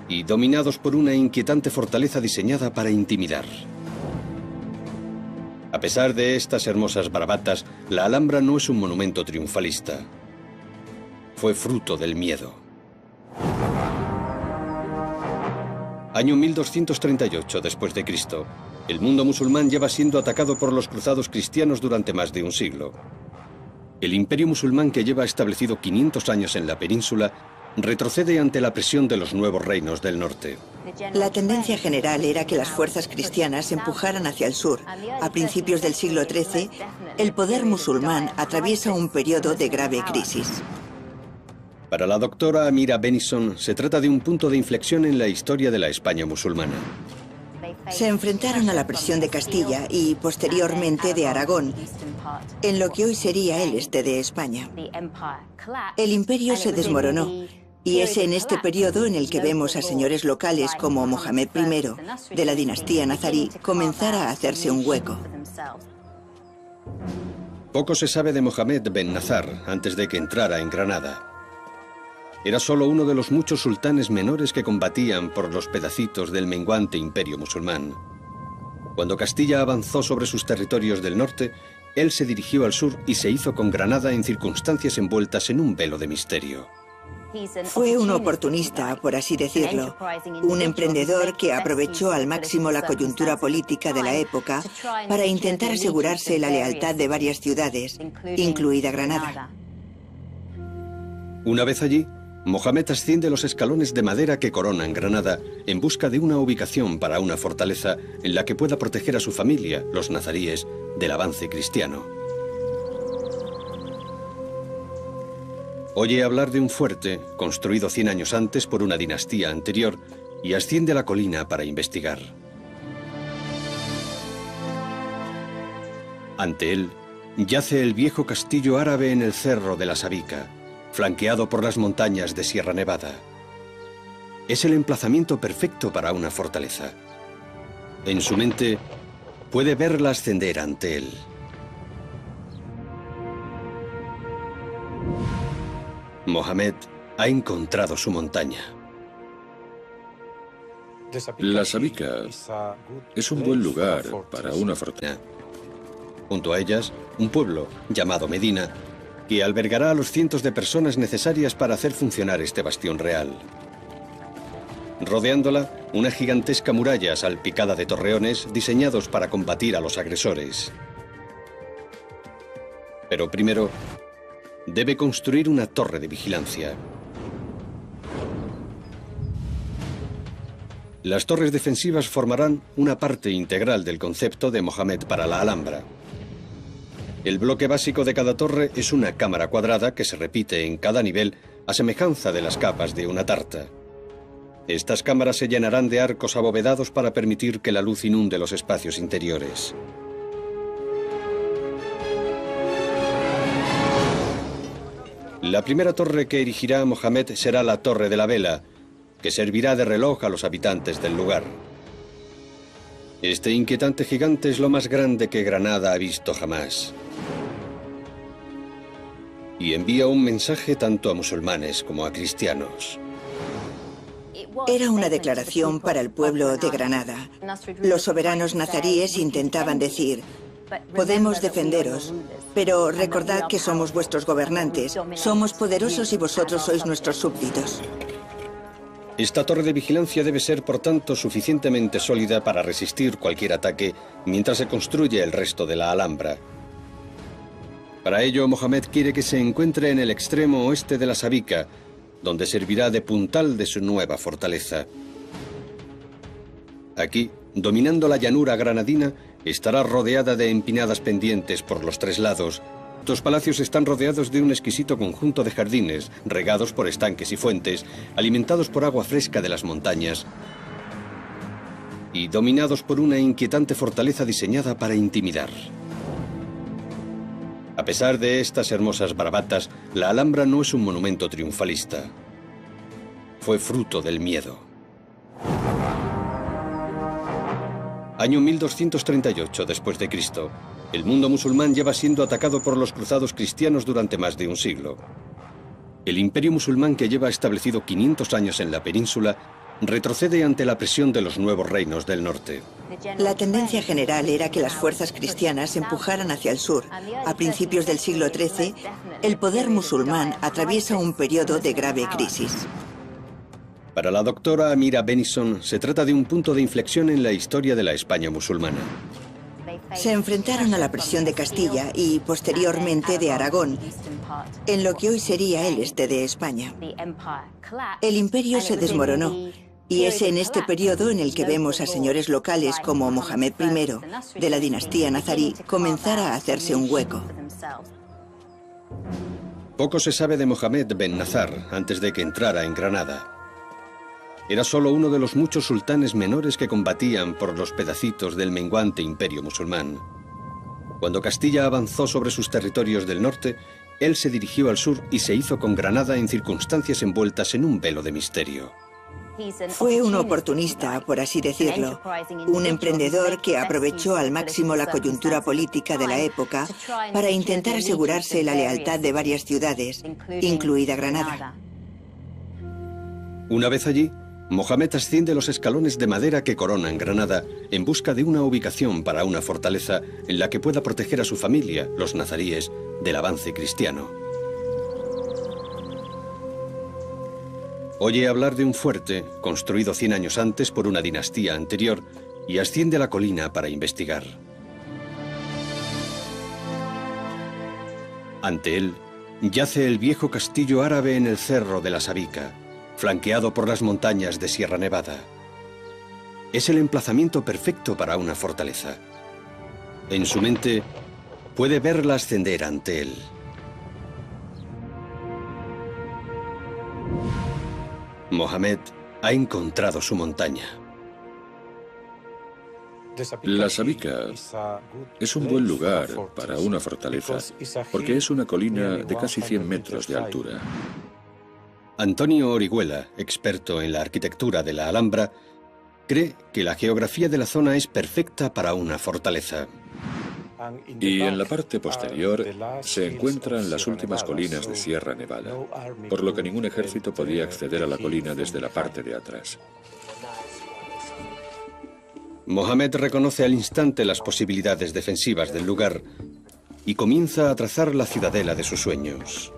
y dominados por una inquietante fortaleza diseñada para intimidar. A pesar de estas hermosas bravatas, la Alhambra no es un monumento triunfalista. Fue fruto del miedo. Año 1238 después de Cristo. El mundo musulmán lleva siendo atacado por los cruzados cristianos durante más de un siglo. El imperio musulmán, que lleva establecido 500 años en la península, retrocede ante la presión de los nuevos reinos del norte. La tendencia general era que las fuerzas cristianas empujaran hacia el sur. A principios del siglo XIII, el poder musulmán atraviesa un periodo de grave crisis. Para la doctora Amira Bennison, se trata de un punto de inflexión en la historia de la España musulmana. Se enfrentaron a la presión de Castilla y, posteriormente, de Aragón, en lo que hoy sería el este de España. El imperio se desmoronó, y es en este periodo en el que vemos a señores locales como Mohamed I, de la dinastía nazarí, comenzar a hacerse un hueco. Poco se sabe de Mohamed Ben Nazar antes de que entrara en Granada. Era solo uno de los muchos sultanes menores que combatían por los pedacitos del menguante imperio musulmán. Cuando Castilla avanzó sobre sus territorios del norte, él se dirigió al sur y se hizo con Granada en circunstancias envueltas en un velo de misterio. Fue un oportunista, por así decirlo, un emprendedor que aprovechó al máximo la coyuntura política de la época para intentar asegurarse la lealtad de varias ciudades, incluida Granada. Una vez allí, Mohamed asciende los escalones de madera que coronan Granada en busca de una ubicación para una fortaleza en la que pueda proteger a su familia, los nazaríes, del avance cristiano. Oye hablar de un fuerte construido 100 años antes por una dinastía anterior y asciende a la colina para investigar. Ante él yace el viejo castillo árabe en el cerro de la Sabica, flanqueado por las montañas de Sierra Nevada. Es el emplazamiento perfecto para una fortaleza. En su mente, puede verla ascender ante él. Mohamed ha encontrado su montaña. La Sabica es un buen lugar para una fortaleza. Junto a ellas, un pueblo llamado Medina, que albergará a los cientos de personas necesarias para hacer funcionar este bastión real. Rodeándola, una gigantesca muralla salpicada de torreones diseñados para combatir a los agresores. Pero primero, debe construir una torre de vigilancia. Las torres defensivas formarán una parte integral del concepto de Mohamed para la Alhambra. El bloque básico de cada torre es una cámara cuadrada que se repite en cada nivel a semejanza de las capas de una tarta. Estas cámaras se llenarán de arcos abovedados para permitir que la luz inunde los espacios interiores. La primera torre que erigirá Mohamed será la Torre de la Vela, que servirá de reloj a los habitantes del lugar. Este inquietante gigante es lo más grande que Granada ha visto jamás. Y envía un mensaje tanto a musulmanes como a cristianos. Era una declaración para el pueblo de Granada. Los soberanos nazaríes intentaban decir: podemos defenderos, pero recordad que somos vuestros gobernantes, somos poderosos y vosotros sois nuestros súbditos. Esta torre de vigilancia debe ser, por tanto, suficientemente sólida para resistir cualquier ataque mientras se construye el resto de la Alhambra. Para ello, Mohamed quiere que se encuentre en el extremo oeste de la Sabica, donde servirá de puntal de su nueva fortaleza. Aquí, dominando la llanura granadina, estará rodeada de empinadas pendientes por los tres lados. Los palacios están rodeados de un exquisito conjunto de jardines, regados por estanques y fuentes, alimentados por agua fresca de las montañas y dominados por una inquietante fortaleza diseñada para intimidar. A pesar de estas hermosas bravatas, la Alhambra no es un monumento triunfalista. Fue fruto del miedo. Año 1238 después de Cristo. El mundo musulmán lleva siendo atacado por los cruzados cristianos durante más de un siglo. El imperio musulmán, que lleva establecido 500 años en la península, retrocede ante la presión de los nuevos reinos del norte. La tendencia general era que las fuerzas cristianas empujaran hacia el sur. A principios del siglo XIII, el poder musulmán atraviesa un periodo de grave crisis. Para la doctora Amira Bennison, se trata de un punto de inflexión en la historia de la España musulmana. Se enfrentaron a la presión de Castilla y, posteriormente, de Aragón, en lo que hoy sería el este de España. El imperio se desmoronó, y es en este periodo en el que vemos a señores locales como Mohamed I, de la dinastía nazarí, comenzar a hacerse un hueco. Poco se sabe de Mohamed Ben Nazar antes de que entrara en Granada. Era solo uno de los muchos sultanes menores que combatían por los pedacitos del menguante imperio musulmán. Cuando Castilla avanzó sobre sus territorios del norte, él se dirigió al sur y se hizo con Granada en circunstancias envueltas en un velo de misterio. Fue un oportunista, por así decirlo, un emprendedor que aprovechó al máximo la coyuntura política de la época para intentar asegurarse la lealtad de varias ciudades, incluida Granada. Una vez allí, Mohamed asciende los escalones de madera que coronan Granada en busca de una ubicación para una fortaleza en la que pueda proteger a su familia, los nazaríes, del avance cristiano. Oye hablar de un fuerte, construido 100 años antes por una dinastía anterior, y asciende a la colina para investigar. Ante él, yace el viejo castillo árabe en el cerro de la Sabica, flanqueado por las montañas de Sierra Nevada. Es el emplazamiento perfecto para una fortaleza. En su mente, puede verla ascender ante él. Mohamed ha encontrado su montaña. La Sabica es un buen lugar para una fortaleza, porque es una colina de casi 100 metros de altura. Antonio Orihuela, experto en la arquitectura de la Alhambra, cree que la geografía de la zona es perfecta para una fortaleza. Y en la parte posterior se encuentran las últimas colinas de Sierra Nevada, por lo que ningún ejército podía acceder a la colina desde la parte de atrás. Mohamed reconoce al instante las posibilidades defensivas del lugar y comienza a trazar la ciudadela de sus sueños.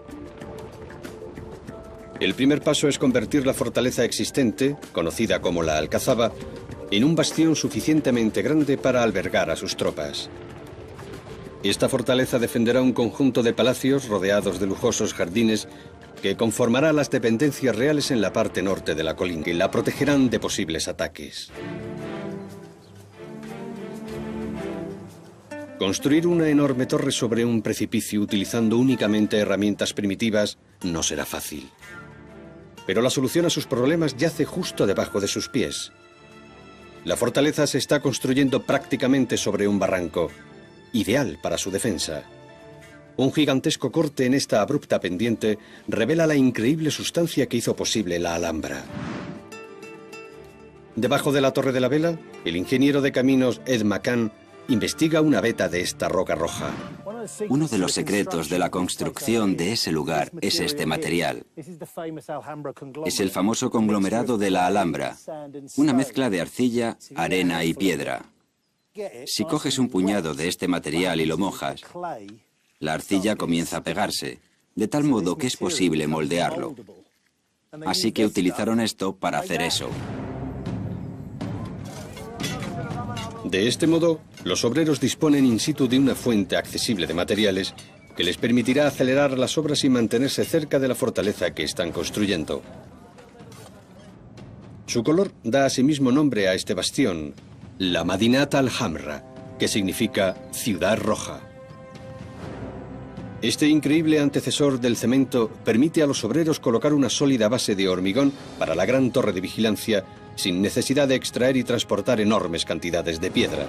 El primer paso es convertir la fortaleza existente, conocida como la Alcazaba, en un bastión suficientemente grande para albergar a sus tropas. Esta fortaleza defenderá un conjunto de palacios rodeados de lujosos jardines que conformará las dependencias reales en la parte norte de la colina y la protegerán de posibles ataques. Construir una enorme torre sobre un precipicio utilizando únicamente herramientas primitivas no será fácil. Pero la solución a sus problemas yace justo debajo de sus pies. La fortaleza se está construyendo prácticamente sobre un barranco, ideal para su defensa. Un gigantesco corte en esta abrupta pendiente revela la increíble sustancia que hizo posible la Alhambra. Debajo de la Torre de la Vela, el ingeniero de caminos Ed McCann investiga una veta de esta roca roja. Uno de los secretos de la construcción de ese lugar es este material. Es el famoso conglomerado de la Alhambra, una mezcla de arcilla, arena y piedra. Si coges un puñado de este material y lo mojas, la arcilla comienza a pegarse, de tal modo que es posible moldearlo. así que utilizaron esto para hacer eso. De este modo, los obreros disponen in situ de una fuente accesible de materiales que les permitirá acelerar las obras y mantenerse cerca de la fortaleza que están construyendo. Su color da asimismo nombre a este bastión, la Madinat al-Hamra, que significa ciudad roja. Este increíble antecesor del cemento permite a los obreros colocar una sólida base de hormigón para la gran torre de vigilancia sin necesidad de extraer y transportar enormes cantidades de piedra.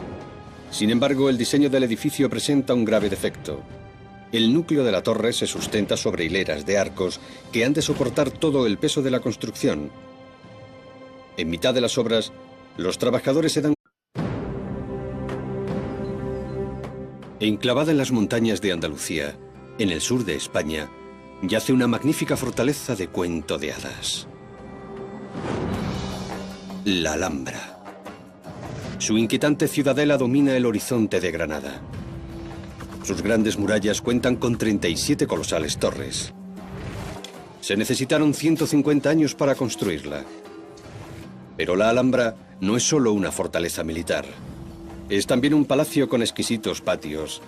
Sin embargo, el diseño del edificio presenta un grave defecto. El núcleo de la torre se sustenta sobre hileras de arcos que han de soportar todo el peso de la construcción. En mitad de las obras, los trabajadores se dan... Enclavada en las montañas de Andalucía, en el sur de España, yace una magnífica fortaleza de cuento de hadas. La Alhambra. Su inquietante ciudadela domina el horizonte de Granada. Sus grandes murallas cuentan con 37 colosales torres. Se necesitaron 150 años para construirla. Pero la Alhambra no es solo una fortaleza militar. Es también un palacio con exquisitos patios,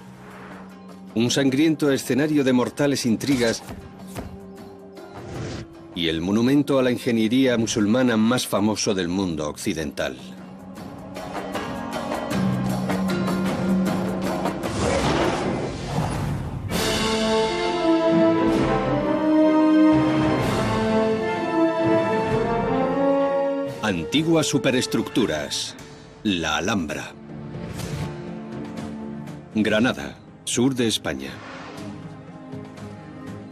un sangriento escenario de mortales intrigas y el monumento a la ingeniería musulmana más famoso del mundo occidental. Antiguas superestructuras. La Alhambra. Granada, sur de España.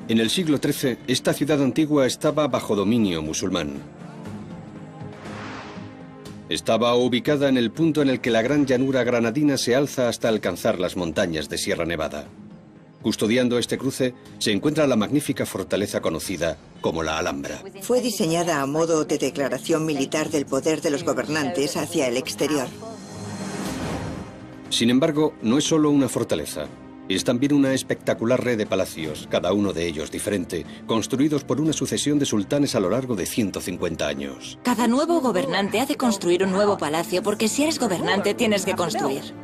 En el siglo XIII, esta ciudad antigua estaba bajo dominio musulmán. Estaba ubicada en el punto en el que la gran llanura granadina se alza hasta alcanzar las montañas de Sierra Nevada. Custodiando este cruce se encuentra la magnífica fortaleza conocida como la Alhambra. Fue diseñada a modo de declaración militar del poder de los gobernantes hacia el exterior. Sin embargo, no es solo una fortaleza. Es también una espectacular red de palacios, cada uno de ellos diferente, construidos por una sucesión de sultanes a lo largo de 150 años. Cada nuevo gobernante ha de construir un nuevo palacio porque si eres gobernante tienes que construir.